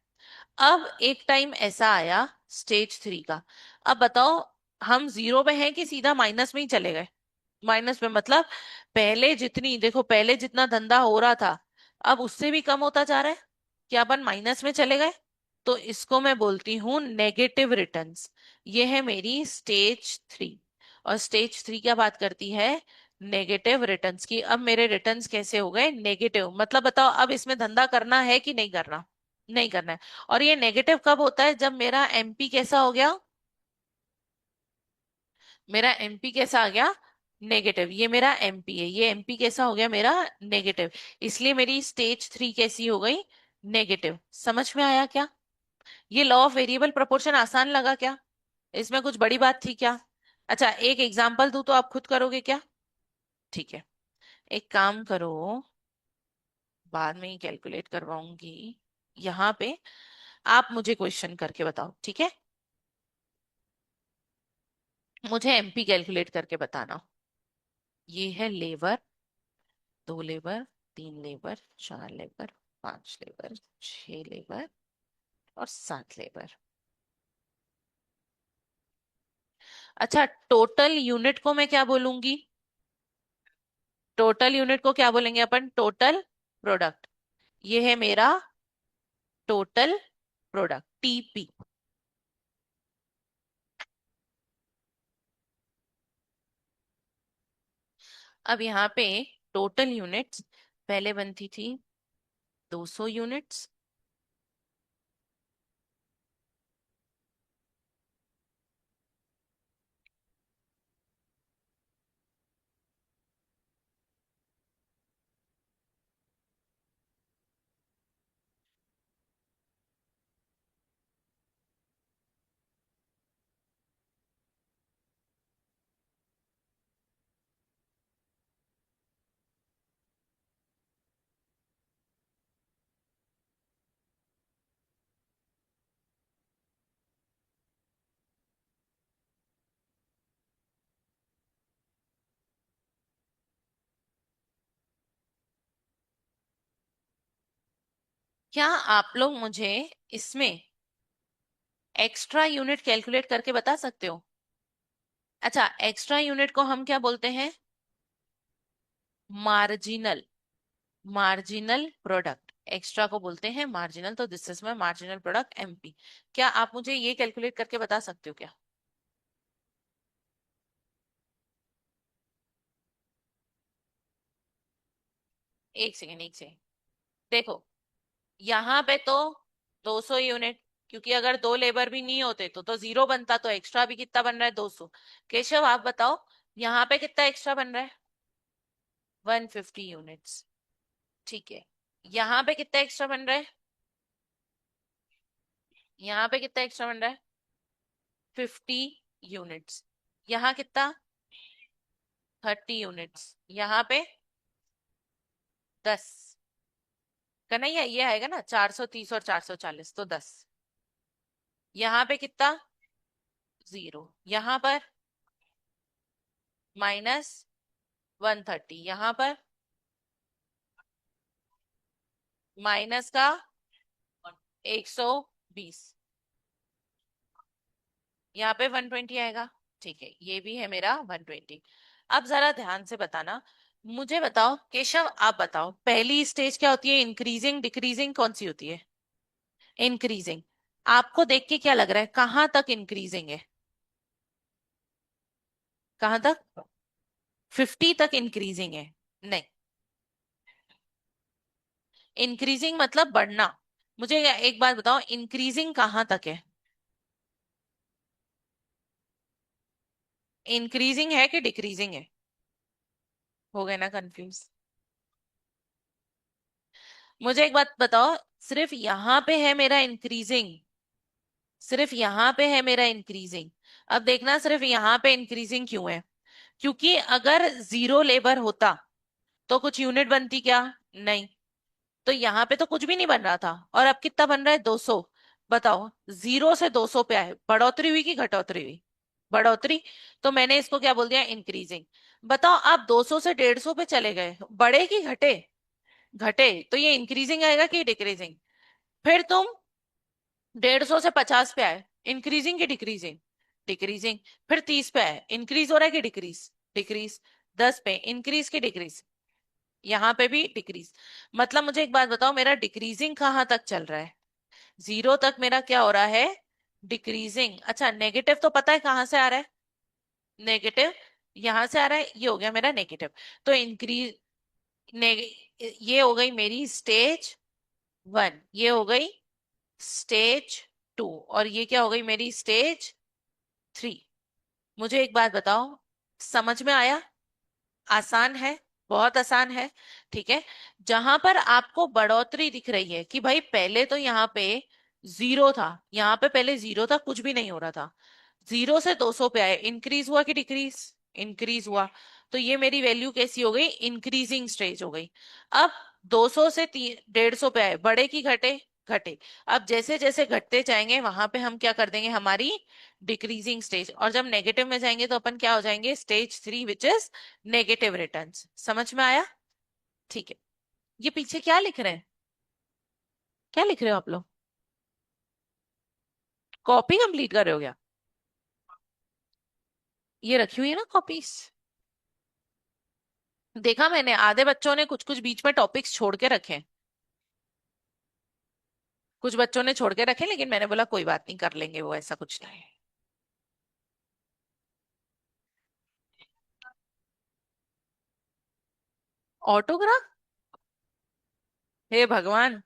अब एक टाइम ऐसा आया स्टेज थ्री का। अब बताओ, हम जीरो पे हैं कि सीधा माइनस में ही चले गए? माइनस में मतलब पहले जितनी, देखो पहले जितना धंधा हो रहा था अब उससे भी कम होता जा रहा है। क्या अपन माइनस में चले गए? तो इसको मैं बोलती हूँ नेगेटिव रिटर्न्स। ये है मेरी स्टेज थ्री। और स्टेज थ्री क्या बात करती है? नेगेटिव रिटर्न्स की। अब मेरे रिटर्न्स कैसे हो गए? नेगेटिव। मतलब बताओ अब इसमें धंधा करना है कि नहीं करना? नहीं करना है। और ये नेगेटिव कब होता है? जब मेरा एमपी कैसा हो गया? मेरा एमपी कैसा आ गया? नेगेटिव। ये मेरा एमपी है, ये एमपी कैसा हो गया मेरा? नेगेटिव। इसलिए मेरी स्टेज थ्री कैसी हो गई? नेगेटिव। समझ में आया क्या? ये लॉ ऑफ वेरिएबल प्रोपोर्शन आसान लगा क्या? इसमें कुछ बड़ी बात थी क्या? अच्छा, एक एग्जांपल दूं तो आप खुद करोगे क्या? ठीक है, एक काम करो, बाद में ही कैलकुलेट करवाऊंगी। यहाँ पे आप मुझे क्वेश्चन करके बताओ, ठीक है? मुझे एमपी कैलकुलेट करके बताना। ये है labour, 2 labour, 3 labour, 4 labour, 5 labour, 6 labour और 7 लेबर। अच्छा, टोटल यूनिट को मैं क्या बोलूंगी? टोटल यूनिट को क्या बोलेंगे अपन? Total product. ये है मेरा टोटल प्रोडक्ट, टीपी। अब यहाँ पे टोटल यूनिट्स पहले बनती थी 200 यूनिट्स। क्या आप लोग मुझे इसमें एक्स्ट्रा यूनिट कैलकुलेट करके बता सकते हो? अच्छा, एक्स्ट्रा यूनिट को हम क्या बोलते हैं? मार्जिनल। मार्जिनल प्रोडक्ट एक्स्ट्रा को बोलते हैं मार्जिनल, तो this is my marginal product MP. क्या आप मुझे ये कैलकुलेट करके बता सकते हो क्या? एक सेकेंड, एक सेकेंड। देखो, यहाँ पे तो 200 यूनिट, क्योंकि अगर दो लेबर भी नहीं होते तो जीरो बनता, तो एक्स्ट्रा भी कितना बन रहा है? 200। केशव आप बताओ, यहाँ पे कितना एक्स्ट्रा बन रहा है? 150 यूनिट्स। ठीक है। यहाँ पे कितना एक्स्ट्रा बन रहा है? यहाँ पे कितना एक्स्ट्रा बन रहा है? 50 यूनिट्स। यहाँ कितना? 30 यूनिट्स। यहाँ पे 10। कन्हैया ये आएगा ना, 430 और 440, तो 10। यहाँ पे कितना? जीरो। यहाँ पर -130। यहाँ पर माइनस का 120। यहाँ पे 120 आएगा। ठीक है, ये भी है मेरा 120। अब जरा ध्यान से बताना, मुझे बताओ केशव, आप बताओ पहली स्टेज क्या होती है? इंक्रीजिंग, डिक्रीजिंग, कौन सी होती है? इंक्रीजिंग। आपको देख के क्या लग रहा है, कहां तक इंक्रीजिंग है? कहां तक? 50 तक इंक्रीजिंग है? नहीं, इंक्रीजिंग मतलब बढ़ना। मुझे एक बात बताओ, इंक्रीजिंग कहां तक है? इंक्रीजिंग है कि डिक्रीजिंग है? हो गए ना कंफ्यूज? मुझे एक बात बताओ, सिर्फ यहां पे है मेरा इंक्रीजिंग, सिर्फ यहां पे है मेरा इंक्रीजिंग। अब देखना, सिर्फ यहां पे इंक्रीजिंग क्यों है? क्योंकि अगर जीरो लेबर होता तो कुछ यूनिट बनती क्या? नहीं। तो यहाँ पे तो कुछ भी नहीं बन रहा था, और अब कितना बन रहा है? 200। बताओ, जीरो से 200 पे आए, बढ़ोतरी हुई कि घटोतरी हुई? बढ़ोतरी। तो मैंने इसको क्या बोल दिया? इंक्रीजिंग। बताओ, आप 200 से 150 पे चले गए, बढ़े कि घटे? घटे, तो ये इंक्रीजिंग आएगा कि डिक्रीजिंग? फिर तुम 150 से 50 पे आए, इंक्रीजिंग की डिक्रीजिंग? डिक्रीजिंग। फिर 30 पे आए, इंक्रीज हो रहा है कि डिक्रीज? डिक्रीज। 10 पे इंक्रीज की डिक्रीज? यहाँ पे भी डिक्रीज। मतलब मुझे एक बात बताओ, मेरा डिक्रीजिंग कहाँ तक चल रहा है? जीरो तक मेरा क्या हो रहा है? डिक्रीजिंग। अच्छा, नेगेटिव तो पता है कहाँ से आ रहा है? नेगेटिव यहां से आ रहा है, ये हो गया मेरा नेगेटिव। तो इंक्रीज, ये हो गई मेरी स्टेज 1, ये हो गई स्टेज 2, और ये क्या हो गई मेरी स्टेज 3। मुझे एक बात बताओ, समझ में आया? आसान है, बहुत आसान है। ठीक है। जहां पर आपको बढ़ोतरी दिख रही है कि भाई पहले तो यहाँ पे जीरो था, यहाँ पे पहले जीरो था, कुछ भी नहीं हो रहा था, जीरो से 200 पे आए, इंक्रीज हुआ कि डिक्रीज? इंक्रीज हुआ। तो ये मेरी वैल्यू कैसी हो गई? इंक्रीजिंग स्टेज हो गई। अब 200 से 150 पे आए, बढ़े कि घटे? घटे। अब जैसे जैसे घटते जाएंगे वहां पे हम क्या कर देंगे? हमारी डिक्रीजिंग स्टेज। और जब नेगेटिव में जाएंगे तो अपन क्या हो जाएंगे? Stage 3, which is negative returns. समझ में आया? ठीक है। ये पीछे क्या लिख रहे हैं? क्या लिख रहे हो आप लोग? कॉपी कंप्लीट कर रहे हो क्या? ये रखी हुई है ना कॉपीज? देखा मैंने, आधे बच्चों ने कुछ कुछ बीच में टॉपिक्स छोड़ के रखे हैं। कुछ बच्चों ने छोड़ के रखे, लेकिन मैंने बोला कोई बात नहीं, कर लेंगे वो, ऐसा कुछ नहीं। ऑटोग्राफ? हे भगवान,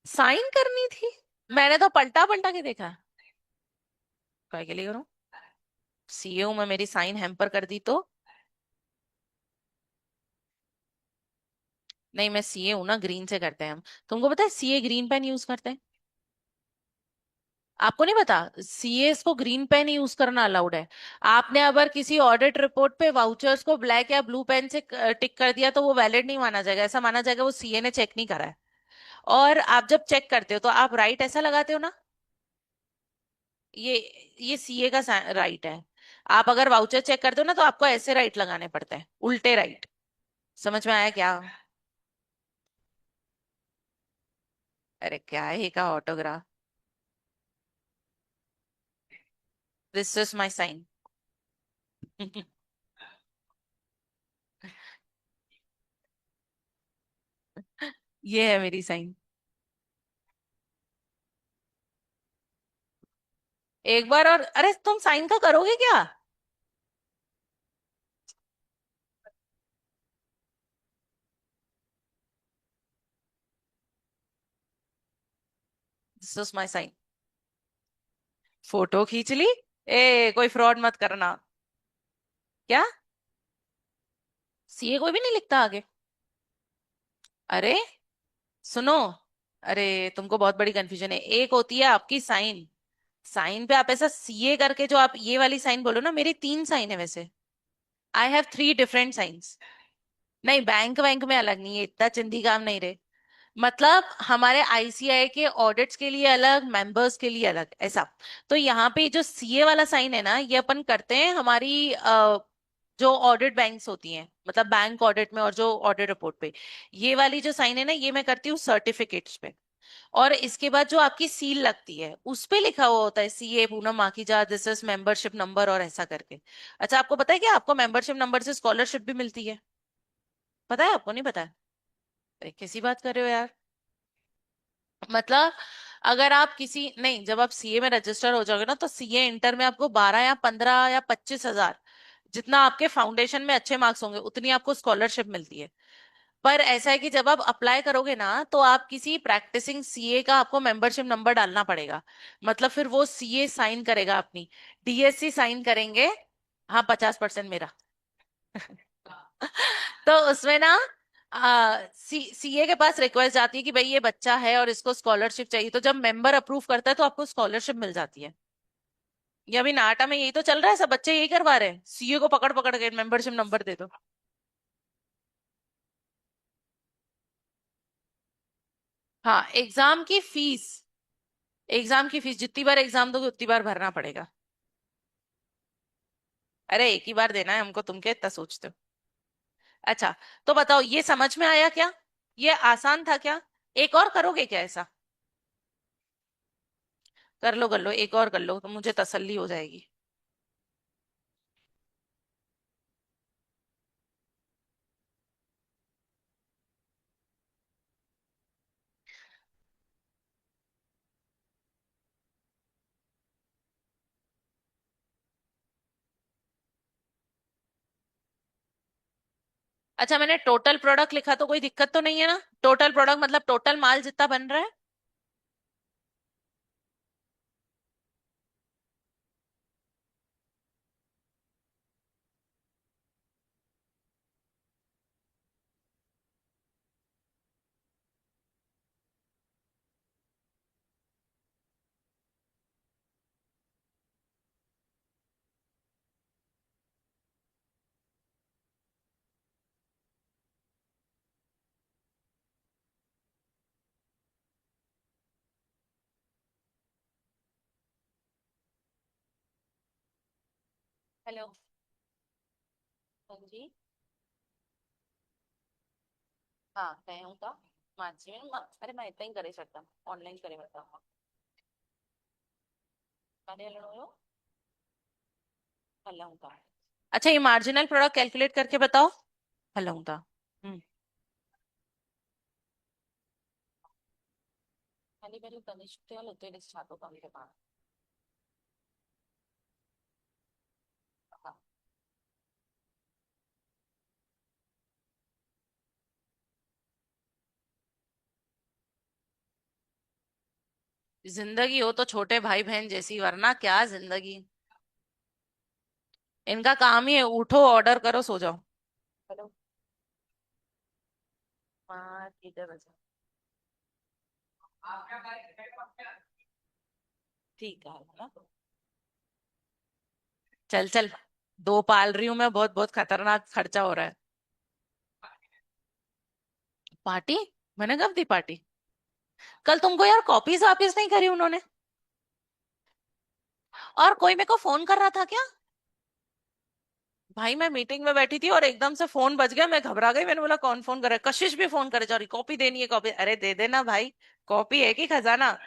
साइन करनी थी? मैंने तो पलटा पलटा के देखा। काय के लिए करूं? सीए हूं मैं, मेरी साइन हैम्पर कर दी तो? नहीं, मैं सीए हूं ना, ग्रीन से करते हैं हम। तुमको पता है सीए ग्रीन पेन यूज करते हैं? आपको नहीं पता? सीएस को ग्रीन पेन यूज करना अलाउड है। आपने अगर किसी ऑडिट रिपोर्ट पे वाउचर्स को ब्लैक या ब्लू पेन से टिक कर दिया तो वो वैलिड नहीं माना जाएगा, ऐसा माना जाएगा वो सीए ने चेक नहीं करा है। और आप जब चेक करते हो तो आप राइट ऐसा लगाते हो ना? ये ये सीए का राइट है। आप अगर वाउचर चेक करते हो ना तो आपको ऐसे राइट लगाने पड़ते हैं, उल्टे राइट। समझ में आया क्या? अरे क्या है का autograph? This is my sign. ये है मेरी साइन। एक बार और, अरे तुम साइन का करोगे क्या? This is my sign. Photo खींच ली। ए कोई फ्रॉड मत करना। क्या? सीए कोई भी नहीं लिखता आगे? अरे सुनो, अरे तुमको बहुत बड़ी कंफ्यूजन है। एक होती है आपकी साइन, साइन पे आप ऐसा सीए करके, जो आप ये वाली साइन बोलो ना, मेरी 3 साइन है वैसे। I have 3 different science. नहीं, बैंक बैंक में अलग नहीं है, इतना चिंदी काम नहीं रहे। मतलब हमारे आईसीआई के ऑडिट्स के लिए अलग, मेंबर्स के लिए अलग, ऐसा। तो यहाँ पे जो सीए वाला साइन है ना, ये अपन करते हैं हमारी जो ऑडिट बैंक्स होती हैं, मतलब बैंक ऑडिट में और जो ऑडिट रिपोर्ट पे। ये वाली जो साइन है ना, ये मैं करती हूँ सर्टिफिकेट्स पे। और इसके बाद जो आपकी सील लगती है, उस पे लिखा हुआ होता है CA Poonam Makhija, this is membership number, और ऐसा करके। अच्छा, आपको पता है कि आपको मेंबरशिप नंबर से स्कॉलरशिप भी मिलती है? पता है आपको? नहीं पता है? अरे कैसी बात कर रहे हो यार। मतलब अगर आप किसी, नहीं, जब आप सीए में रजिस्टर हो जाओगे ना, तो सीए इंटर में आपको 12 या 15 या 25 हजार, जितना आपके फाउंडेशन में अच्छे मार्क्स होंगे उतनी आपको स्कॉलरशिप मिलती है। पर ऐसा है कि जब आप अप्लाई करोगे ना, तो आप किसी प्रैक्टिसिंग सीए का आपको मेंबरशिप नंबर डालना पड़ेगा। मतलब फिर वो सीए साइन करेगा अपनी, डीएससी साइन करेंगे। हाँ, 50% मेरा। तो उसमें ना सीए के पास रिक्वेस्ट जाती है कि भाई ये बच्चा है और इसको स्कॉलरशिप चाहिए, तो जब मेंबर अप्रूव करता है तो आपको स्कॉलरशिप मिल जाती है। ये अभी नाटा में यही तो चल रहा है, सब बच्चे यही करवा रहे हैं, सीए को पकड़ पकड़ के मेंबरशिप नंबर दे दो। हाँ, एग्जाम की फीस जितनी बार एग्जाम दोगे उतनी बार भरना पड़ेगा। अरे एक ही बार देना है हमको, तुम क्या इतना सोचते हो? अच्छा, तो बताओ ये समझ में आया क्या? ये आसान था क्या? एक और करोगे क्या ऐसा? कर लो, एक और कर लो तो मुझे तसल्ली हो जाएगी। अच्छा, मैंने टोटल प्रोडक्ट लिखा तो कोई दिक्कत तो नहीं है ना? टोटल प्रोडक्ट मतलब टोटल माल जितना बन रहा है। हेलो। हाँ जी। हाँ, मैं हूँ का मानसी में अरे मैं इतना ही करे सकता, ऑनलाइन करे बताऊँ। मैंने लड़ो हल्ला हूँ का। अच्छा, ये मार्जिनल प्रोडक्ट कैलकुलेट करके बताओ। हल्ला हूँ था। हम्म। खाली मेरे तनिष्क थे होते हैं छातों का मेरे पास। हाँ। जिंदगी हो तो छोटे भाई बहन जैसी, वरना क्या जिंदगी। इनका काम ही है, उठो ऑर्डर करो सो जाओ। हेलो। हाँ ठीक है बचा। ठीक है ना। चल चल, दो पाल रही हूँ मैं, बहुत बहुत खतरनाक खर्चा हो रहा है। पार्टी? मैंने कब दी पार्टी? कल तुमको यार कॉपीज वापिस नहीं करी उन्होंने? और कोई मेरे को फोन कर रहा था क्या? भाई मैं मीटिंग में बैठी थी और एकदम से फोन बज गया, मैं घबरा गई, मैंने बोला कौन फोन करे, कशिश भी फोन करे जा रही, कॉपी देनी है कॉपी, अरे दे देना भाई, कॉपी है कि खजाना।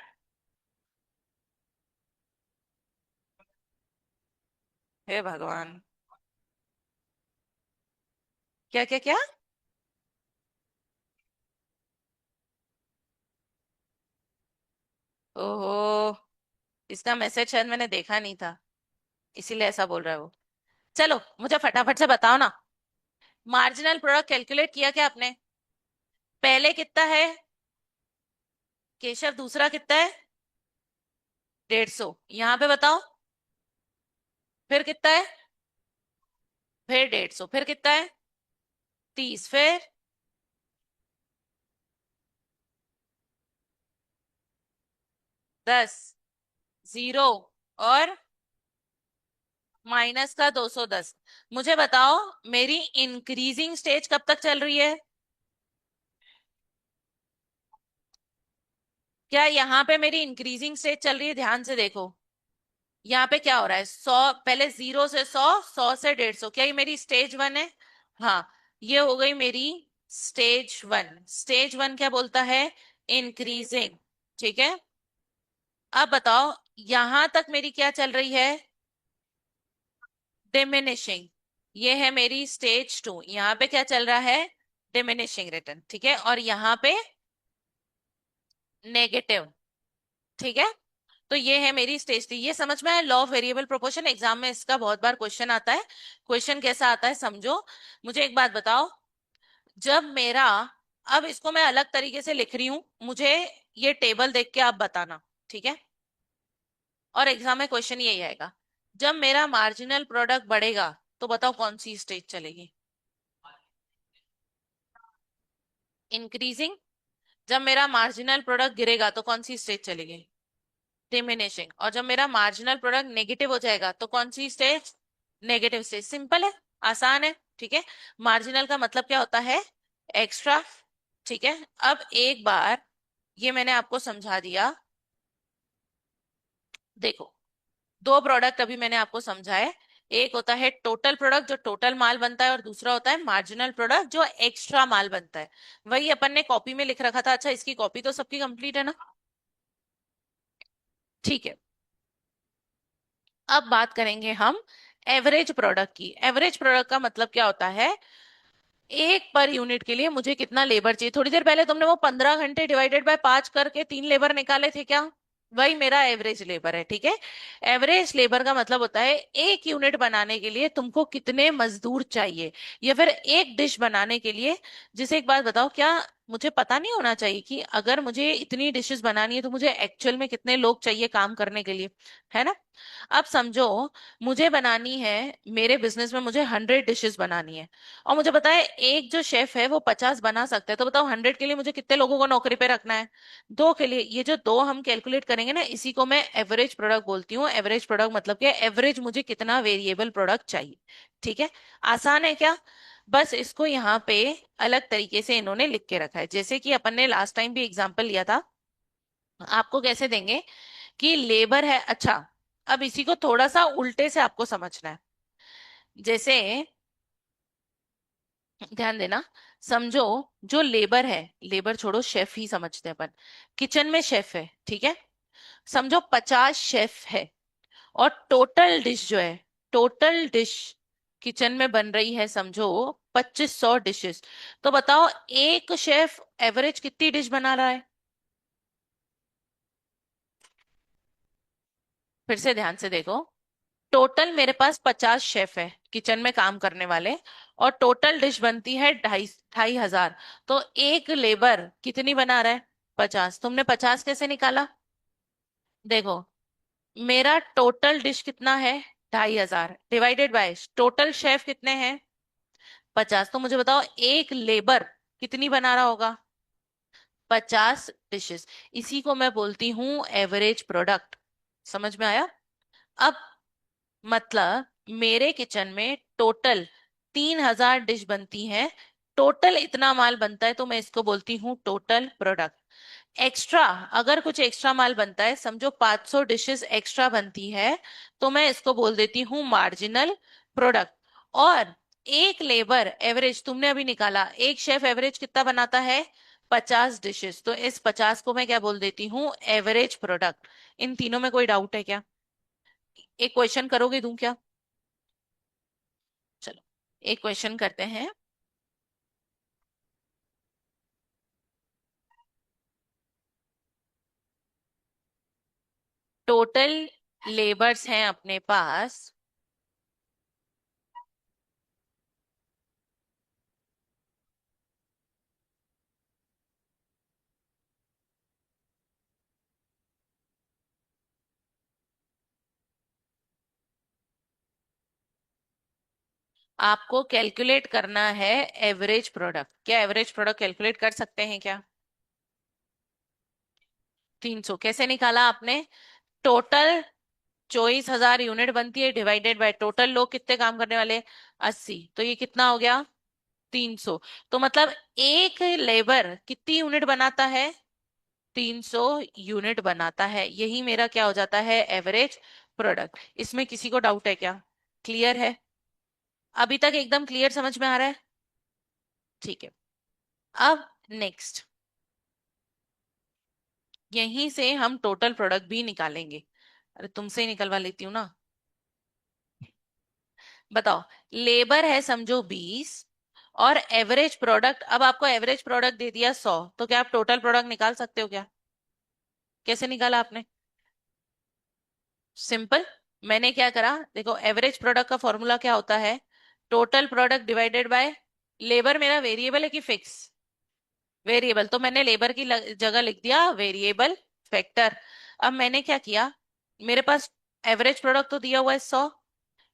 हे भगवान। क्या क्या क्या? ओहो, इसका मैसेज शायद मैंने देखा नहीं था, इसीलिए ऐसा बोल रहा है वो। चलो मुझे फटाफट से बताओ ना, मार्जिनल प्रोडक्ट कैलकुलेट किया क्या आपने? पहले कितना है केशव, दूसरा कितना है? 150, यहाँ पे बताओ। फिर कितना है? फिर 150, फिर कितना है? 30, फिर 10, जीरो, और माइनस का 210। मुझे बताओ, मेरी इंक्रीजिंग स्टेज कब तक चल रही है? क्या यहाँ पे मेरी इंक्रीजिंग स्टेज चल रही है? ध्यान से देखो, यहाँ पे क्या हो रहा है, 100, पहले 0 से 100, 100 से 150, क्या ये मेरी स्टेज वन है? हाँ, ये हो गई मेरी स्टेज वन। स्टेज वन क्या बोलता है? इंक्रीजिंग। ठीक है, अब बताओ, यहां तक मेरी क्या चल रही है? डिमिनिशिंग। ये है मेरी स्टेज टू, यहाँ पे क्या चल रहा है? Diminishing return. ठीक है, और यहाँ पे नेगेटिव। ठीक है, तो ये है मेरी स्टेज थ्री। ये समझ में आया? Law of variable proportion, exam में इसका बहुत बार क्वेश्चन आता है। क्वेश्चन कैसा आता है समझो। मुझे एक बात बताओ, जब मेरा, अब इसको मैं अलग तरीके से लिख रही हूं, मुझे ये टेबल देख के आप बताना, ठीक है? और एग्जाम में क्वेश्चन यही आएगा, जब मेरा मार्जिनल प्रोडक्ट बढ़ेगा तो बताओ कौन सी स्टेज चलेगी? इंक्रीजिंग। जब मेरा मार्जिनल प्रोडक्ट गिरेगा तो कौन सी स्टेज चलेगी? डिमिनिशिंग। और जब मेरा मार्जिनल प्रोडक्ट नेगेटिव हो जाएगा तो कौन सी स्टेज? Negative stage. सिंपल है, आसान है। ठीक है, मार्जिनल का मतलब क्या होता है? एक्स्ट्रा। ठीक है, अब एक बार ये मैंने आपको समझा दिया। देखो, दो प्रोडक्ट अभी मैंने आपको समझाए। एक होता है टोटल प्रोडक्ट जो टोटल माल बनता है, और दूसरा होता है मार्जिनल प्रोडक्ट जो एक्स्ट्रा माल बनता है। वही अपन ने कॉपी में लिख रखा था। अच्छा, इसकी कॉपी तो सबकी कंप्लीट है ना? ठीक है, अब बात करेंगे हम एवरेज प्रोडक्ट की। एवरेज प्रोडक्ट का मतलब क्या होता है? एक पर यूनिट के लिए मुझे कितना लेबर चाहिए। थोड़ी देर पहले तुमने वो 15 घंटे डिवाइडेड बाय 5 करके 3 लेबर निकाले थे क्या? वही मेरा एवरेज लेबर है। ठीक है, एवरेज लेबर का मतलब होता है एक यूनिट बनाने के लिए तुमको कितने मजदूर चाहिए, या फिर एक डिश बनाने के लिए। जिसे एक बात बताओ, क्या मुझे पता नहीं होना चाहिए कि अगर मुझे इतनी डिशेस बनानी है तो मुझे एक्चुअल में कितने लोग चाहिए काम करने के लिए? है ना? अब समझो, मुझे बनानी है, मेरे बिजनेस में मुझे 100 डिशेस बनानी है, और मुझे पता है एक जो शेफ है वो 50 बना सकता है, तो बताओ 100 के लिए मुझे कितने लोगों को नौकरी पे रखना है? दो के लिए। ये जो दो हम कैलकुलेट करेंगे ना, इसी को मैं एवरेज प्रोडक्ट बोलती हूँ। एवरेज प्रोडक्ट मतलब क्या? एवरेज मुझे कितना वेरिएबल प्रोडक्ट चाहिए। ठीक है, आसान है क्या? बस इसको यहाँ पे अलग तरीके से इन्होंने लिख के रखा है, जैसे कि अपन ने लास्ट टाइम भी एग्जांपल लिया था। आपको कैसे देंगे कि लेबर है, अच्छा, अब इसी को थोड़ा सा उल्टे से आपको समझना है। जैसे, ध्यान देना, समझो, जो लेबर है, लेबर छोड़ो, शेफ ही समझते हैं अपन। किचन में शेफ है, ठीक है? समझो 50 शेफ है, और टोटल डिश जो है, टोटल डिश किचन में बन रही है, समझो 2500 डिशेस। तो बताओ एक शेफ एवरेज कितनी डिश बना रहा है? फिर से ध्यान से देखो, टोटल मेरे पास 50 शेफ है किचन में काम करने वाले, और टोटल डिश बनती है 2,500। तो एक लेबर कितनी बना रहा है? 50। तुमने 50 कैसे निकाला? देखो, मेरा टोटल डिश कितना है? 2,500 डिवाइडेड बाय टोटल शेफ कितने हैं? 50। तो मुझे बताओ एक लेबर कितनी बना रहा होगा? 50 डिशेस। इसी को मैं बोलती हूँ एवरेज प्रोडक्ट। समझ में आया? अब मतलब मेरे किचन में टोटल 3,000 डिश बनती है, टोटल इतना माल बनता है, तो मैं इसको बोलती हूँ टोटल प्रोडक्ट। एक्स्ट्रा, अगर कुछ एक्स्ट्रा माल बनता है, समझो 500 डिशेस एक्स्ट्रा बनती है, तो मैं इसको बोल देती हूँ मार्जिनल प्रोडक्ट। और एक लेबर एवरेज तुमने अभी निकाला, एक शेफ एवरेज कितना बनाता है, 50 डिशेस, तो इस 50 को मैं क्या बोल देती हूँ, एवरेज प्रोडक्ट। इन तीनों में कोई डाउट है क्या? एक क्वेश्चन करोगे, दूं क्या? चलो एक क्वेश्चन करते हैं। टोटल लेबर्स हैं अपने पास, आपको कैलकुलेट करना है एवरेज प्रोडक्ट। क्या एवरेज प्रोडक्ट कैलकुलेट कर सकते हैं क्या? 300 कैसे निकाला आपने? टोटल 24,000 यूनिट बनती है, डिवाइडेड बाय टोटल लोग कितने काम करने वाले, 80, तो ये कितना हो गया, 300। तो मतलब एक लेबर कितनी यूनिट बनाता है, 300 यूनिट बनाता है। यही मेरा क्या हो जाता है, एवरेज प्रोडक्ट। इसमें किसी को डाउट है क्या? क्लियर है? अभी तक एकदम क्लियर, समझ में आ रहा है? ठीक है। अब नेक्स्ट, यहीं से हम टोटल प्रोडक्ट भी निकालेंगे। अरे तुमसे ही निकलवा लेती हूँ ना। बताओ, लेबर है समझो 20, और एवरेज प्रोडक्ट, अब आपको एवरेज प्रोडक्ट दे दिया 100, तो क्या आप टोटल प्रोडक्ट निकाल सकते हो क्या? कैसे निकाला आपने? सिंपल। मैंने क्या करा, देखो एवरेज प्रोडक्ट का फॉर्मूला क्या होता है, total product divided by, labour मेरा वेरिएबल है कि फिक्स? वेरिएबल, तो मैंने लेबर की जगह लिख दिया वेरिएबल फैक्टर। अब मैंने क्या किया, मेरे पास एवरेज प्रोडक्ट तो दिया हुआ है 100,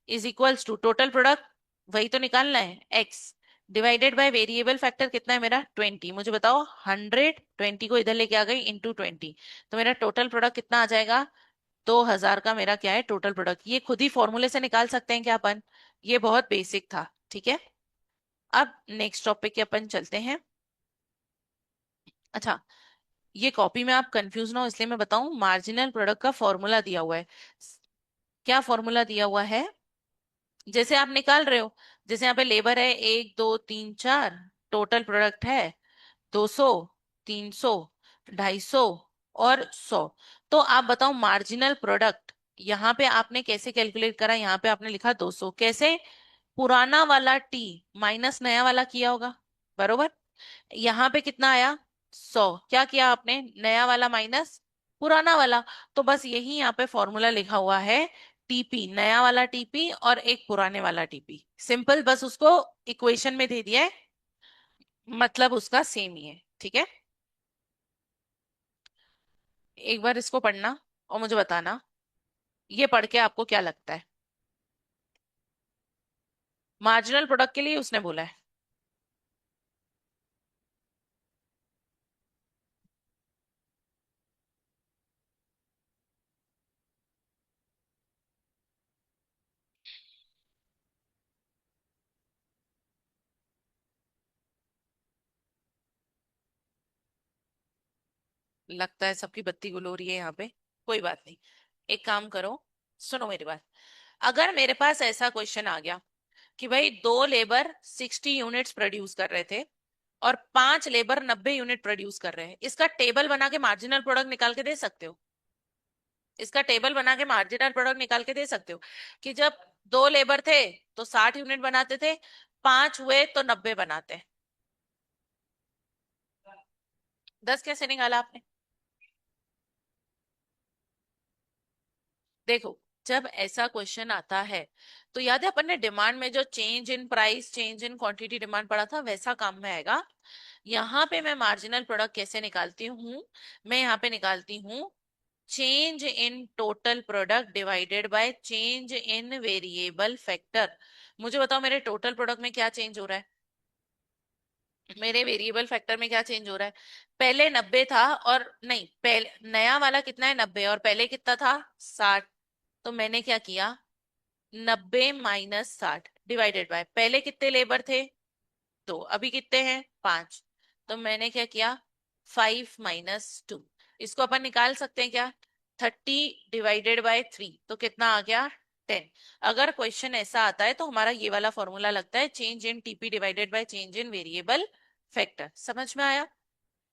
is equals to total product, वही तो निकालना है, X, divided by variable factor कितना है मेरा, 20। मुझे बताओ, 100, 20 को इधर लेके आ गई, इंटू 20, तो मेरा टोटल प्रोडक्ट कितना आ जाएगा, 2,000 का मेरा क्या है टोटल प्रोडक्ट। ये खुद ही फॉर्मूले से निकाल सकते हैं क्या अपन? ये बहुत बेसिक था, ठीक है। अब नेक्स्ट टॉपिक के अपन चलते हैं। अच्छा, ये कॉपी में आप कंफ्यूज ना हो इसलिए मैं बताऊं, मार्जिनल प्रोडक्ट का फॉर्मूला दिया हुआ है। क्या फॉर्मूला दिया हुआ है, जैसे आप निकाल रहे हो, जैसे यहाँ पे लेबर है 1 2 3 4, टोटल प्रोडक्ट है 200, 300, 250 और 100। तो आप बताओ मार्जिनल प्रोडक्ट यहाँ पे आपने कैसे कैलकुलेट करा, यहाँ पे आपने लिखा 200, कैसे? पुराना वाला टी माइनस नया वाला किया होगा, बरोबर। यहाँ पे कितना आया, 100, क्या किया आपने, नया वाला माइनस पुराना वाला। तो बस यही यहाँ पे फॉर्मूला लिखा हुआ है, टीपी नया वाला टीपी और एक पुराने वाला टीपी, सिंपल, बस उसको इक्वेशन में दे दिया है, मतलब उसका सेम ही है, ठीक है। एक बार इसको पढ़ना और मुझे बताना, ये पढ़ के आपको क्या लगता है। मार्जिनल प्रोडक्ट के लिए उसने बोला है। लगता है सबकी बत्ती गुल हो रही है यहाँ पे, कोई बात नहीं। एक काम करो, सुनो मेरी बात। अगर मेरे पास ऐसा क्वेश्चन आ गया कि भाई दो लेबर 60 यूनिट्स प्रोड्यूस कर रहे थे और पांच लेबर 90 यूनिट प्रोड्यूस कर रहे हैं, इसका टेबल बना के मार्जिनल प्रोडक्ट निकाल के दे सकते हो? इसका टेबल बना के मार्जिनल प्रोडक्ट निकाल के दे सकते हो कि जब दो लेबर थे तो 60 यूनिट बनाते थे, पांच हुए तो 90 बनाते। 10 कैसे निकाला आपने? देखो, जब ऐसा क्वेश्चन आता है तो याद है अपन ने डिमांड में जो change in price, change in quantity demand पढ़ा था, वैसा काम में आएगा। यहाँ पे मैं मार्जिनल प्रोडक्ट कैसे निकालती हूँ, मैं यहाँ पे निकालती हूँ change in total product divided by change in variable factor. मुझे बताओ मेरे टोटल प्रोडक्ट में क्या चेंज हो रहा है, मेरे वेरिएबल फैक्टर में क्या चेंज हो रहा है? पहले 90 था, और नहीं, पहले नया वाला कितना है, 90, और पहले कितना था, 60। तो मैंने क्या किया, 90 - 60 डिवाइडेड बाय, पहले कितने लेबर थे, दो, अभी कितने हैं, पांच। तो मैंने क्या किया, 5 - 2, इसको अपन निकाल सकते हैं क्या, 30 डिवाइडेड बाय 3, तो कितना आ गया, 10। अगर क्वेश्चन ऐसा आता है तो हमारा ये वाला फॉर्मूला लगता है, change in TP divided by change in variable factor. समझ में आया?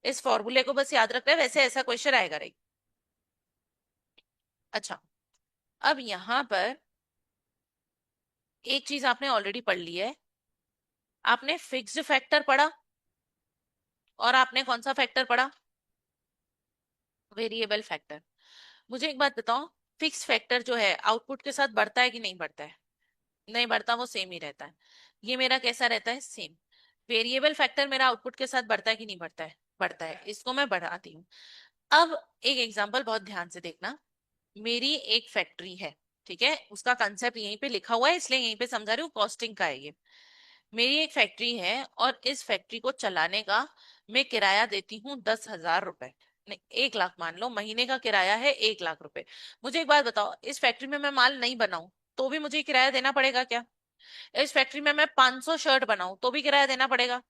इस फॉर्मूले को बस याद रखना है, वैसे ऐसा क्वेश्चन आएगा नहीं। अच्छा, अब यहां पर एक चीज आपने ऑलरेडी पढ़ ली है। आपने फिक्स्ड फैक्टर पढ़ा, और आपने कौन सा फैक्टर पढ़ा? Variable factor. मुझे एक बात बताओ, फिक्स फैक्टर जो है आउटपुट के साथ बढ़ता है कि नहीं बढ़ता है? नहीं बढ़ता, वो सेम ही रहता है। ये मेरा कैसा रहता है? सेम। वेरिएबल फैक्टर मेरा आउटपुट के साथ बढ़ता है कि नहीं बढ़ता है? बढ़ता है, इसको मैं बढ़ाती हूँ। अब एक एग्जांपल बहुत ध्यान से देखना। मेरी एक फैक्ट्री है, ठीक है, उसका कंसेप्ट यहीं पे लिखा हुआ है इसलिए यहीं पे समझा रही हूँ, कॉस्टिंग का है ये। मेरी एक फैक्ट्री है और इस फैक्ट्री को चलाने का मैं किराया देती हूँ 10,000 रुपए, नहीं 1 लाख मान लो, महीने का किराया है 1 लाख रुपए। मुझे एक बात बताओ, इस फैक्ट्री में मैं माल नहीं बनाऊं तो भी मुझे किराया देना पड़ेगा क्या? इस फैक्ट्री में मैं 500 शर्ट बनाऊं तो भी किराया देना पड़ेगा?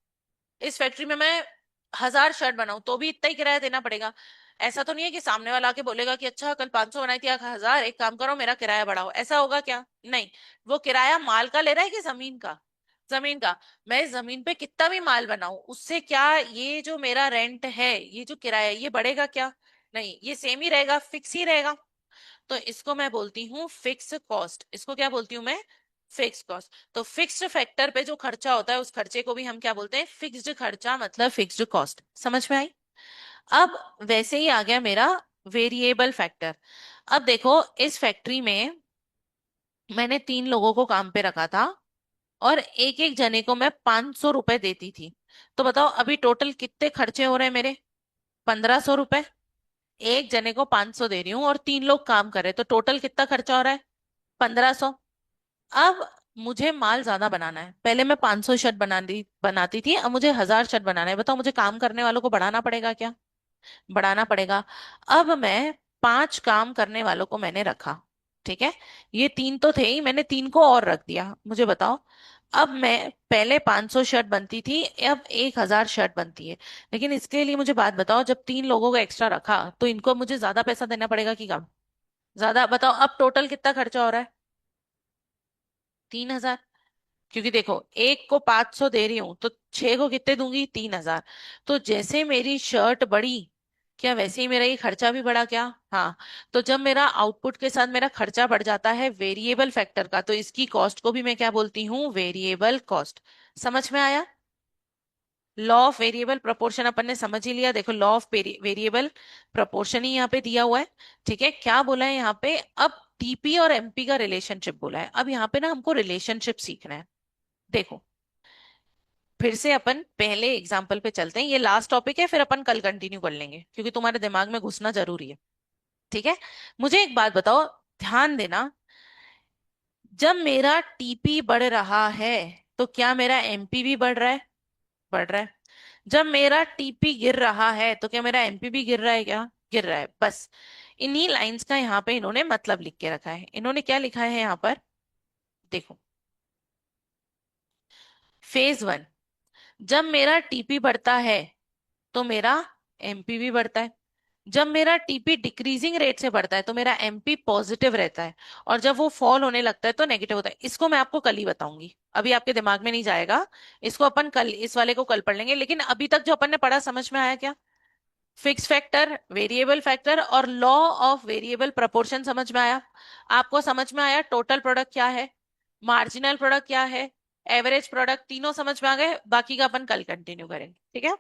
इस फैक्ट्री में मैं 1,000 शर्ट बनाऊं तो भी इतना ही किराया देना पड़ेगा? ऐसा तो नहीं है कि सामने वाला आके बोलेगा कि अच्छा कल 500 बनाई थी, 1,000, एक काम करो मेरा किराया बढ़ाओ, ऐसा होगा क्या? नहीं। वो किराया माल का ले रहा है कि जमीन का? जमीन का। मैं इस जमीन पे कितना भी माल बनाऊं उससे क्या ये जो मेरा रेंट है, ये जो किराया है, ये बढ़ेगा क्या? नहीं, ये सेम ही रहेगा, फिक्स ही रहेगा। तो इसको मैं बोलती हूँ फिक्स कॉस्ट। इसको क्या बोलती हूँ मैं? Fix cost. तो फिक्स्ड फैक्टर पे जो खर्चा होता है उस खर्चे को भी हम क्या बोलते हैं? फिक्स्ड खर्चा, मतलब फिक्स्ड कॉस्ट। समझ में आई? अब वैसे ही आ गया मेरा वेरिएबल फैक्टर। अब देखो, इस फैक्ट्री में मैंने 3 लोगों को काम पे रखा था और एक एक जने को मैं 500 रुपए देती थी। तो बताओ अभी टोटल कितने खर्चे हो रहे हैं मेरे? 1,500 रुपए। एक जने को 500 दे रही हूँ और 3 लोग काम कर रहे हैं, तो टोटल कितना खर्चा हो रहा है? 1,500। अब मुझे माल ज्यादा बनाना है, पहले मैं 500 शर्ट बनाती थी, अब मुझे 1,000 शर्ट बनाना है। बताओ मुझे काम करने वालों को बढ़ाना पड़ेगा क्या? बढ़ाना पड़ेगा। अब मैं 5 काम करने वालों को मैंने रखा, ठीक है। ये 3 तो थे ही, मैंने 3 को और रख दिया। मुझे बताओ, अब मैं पहले 500 शर्ट बनती थी, अब 1,000 शर्ट बनती है। लेकिन इसके लिए मुझे बात बताओ, जब 3 लोगों को एक्स्ट्रा रखा तो इनको मुझे ज्यादा पैसा देना पड़ेगा कि कम? ज्यादा। बताओ अब टोटल कितना खर्चा हो रहा है? 3,000। क्योंकि देखो, एक को 500 दे रही हूं तो 6 को कितने दूंगी? 3,000। तो जैसे मेरी शर्ट बढ़ी, क्या वैसे ही मेरा ये खर्चा भी बढ़ा क्या? हाँ। तो जब मेरा आउटपुट के साथ मेरा खर्चा बढ़ जाता है वेरिएबल फैक्टर का, तो इसकी कॉस्ट को भी मैं क्या बोलती हूँ? Variable cost. समझ में आया? लॉ ऑफ वेरिएबल प्रोपोर्शन अपन ने समझ ही लिया। देखो, लॉ ऑफ वेरिएबल प्रोपोर्शन ही यहाँ पे दिया हुआ है, ठीक है। क्या बोला है यहाँ पे? अब टीपी और एमपी का रिलेशनशिप बोला है। अब यहाँ पे ना हमको रिलेशनशिप सीखना है। देखो, फिर से अपन पहले एग्जाम्पल पे चलते हैं, ये लास्ट टॉपिक है, फिर अपन कल कंटिन्यू कर लेंगे क्योंकि तुम्हारे दिमाग में घुसना जरूरी है, ठीक है। मुझे एक बात बताओ, ध्यान देना। जब मेरा टीपी बढ़ रहा है तो क्या मेरा एमपी भी बढ़ रहा है? बढ़ रहा है। जब मेरा टीपी गिर रहा है तो क्या मेरा एमपी भी गिर रहा है? क्या गिर रहा है? बस इन्हीं लाइंस का यहाँ पे इन्होंने मतलब लिख के रखा है। इन्होंने क्या लिखा है यहाँ पर? देखो, फेज 1, जब मेरा टीपी बढ़ता है तो मेरा एमपी भी बढ़ता है। जब मेरा टीपी डिक्रीजिंग रेट से बढ़ता है तो मेरा एमपी पॉजिटिव रहता है, और जब वो फॉल होने लगता है तो नेगेटिव होता है। इसको मैं आपको कल ही बताऊंगी, अभी आपके दिमाग में नहीं जाएगा। इसको अपन कल, इस वाले को कल पढ़ लेंगे। लेकिन अभी तक जो अपन ने पढ़ा समझ में आया क्या? फिक्स फैक्टर, वेरिएबल फैक्टर और लॉ ऑफ वेरिएबल प्रोपोर्शन समझ में आया? आपको समझ में आया टोटल प्रोडक्ट क्या है, मार्जिनल प्रोडक्ट क्या है, एवरेज प्रोडक्ट, तीनों समझ में आ गए? बाकी का अपन कल कंटिन्यू करेंगे, ठीक है।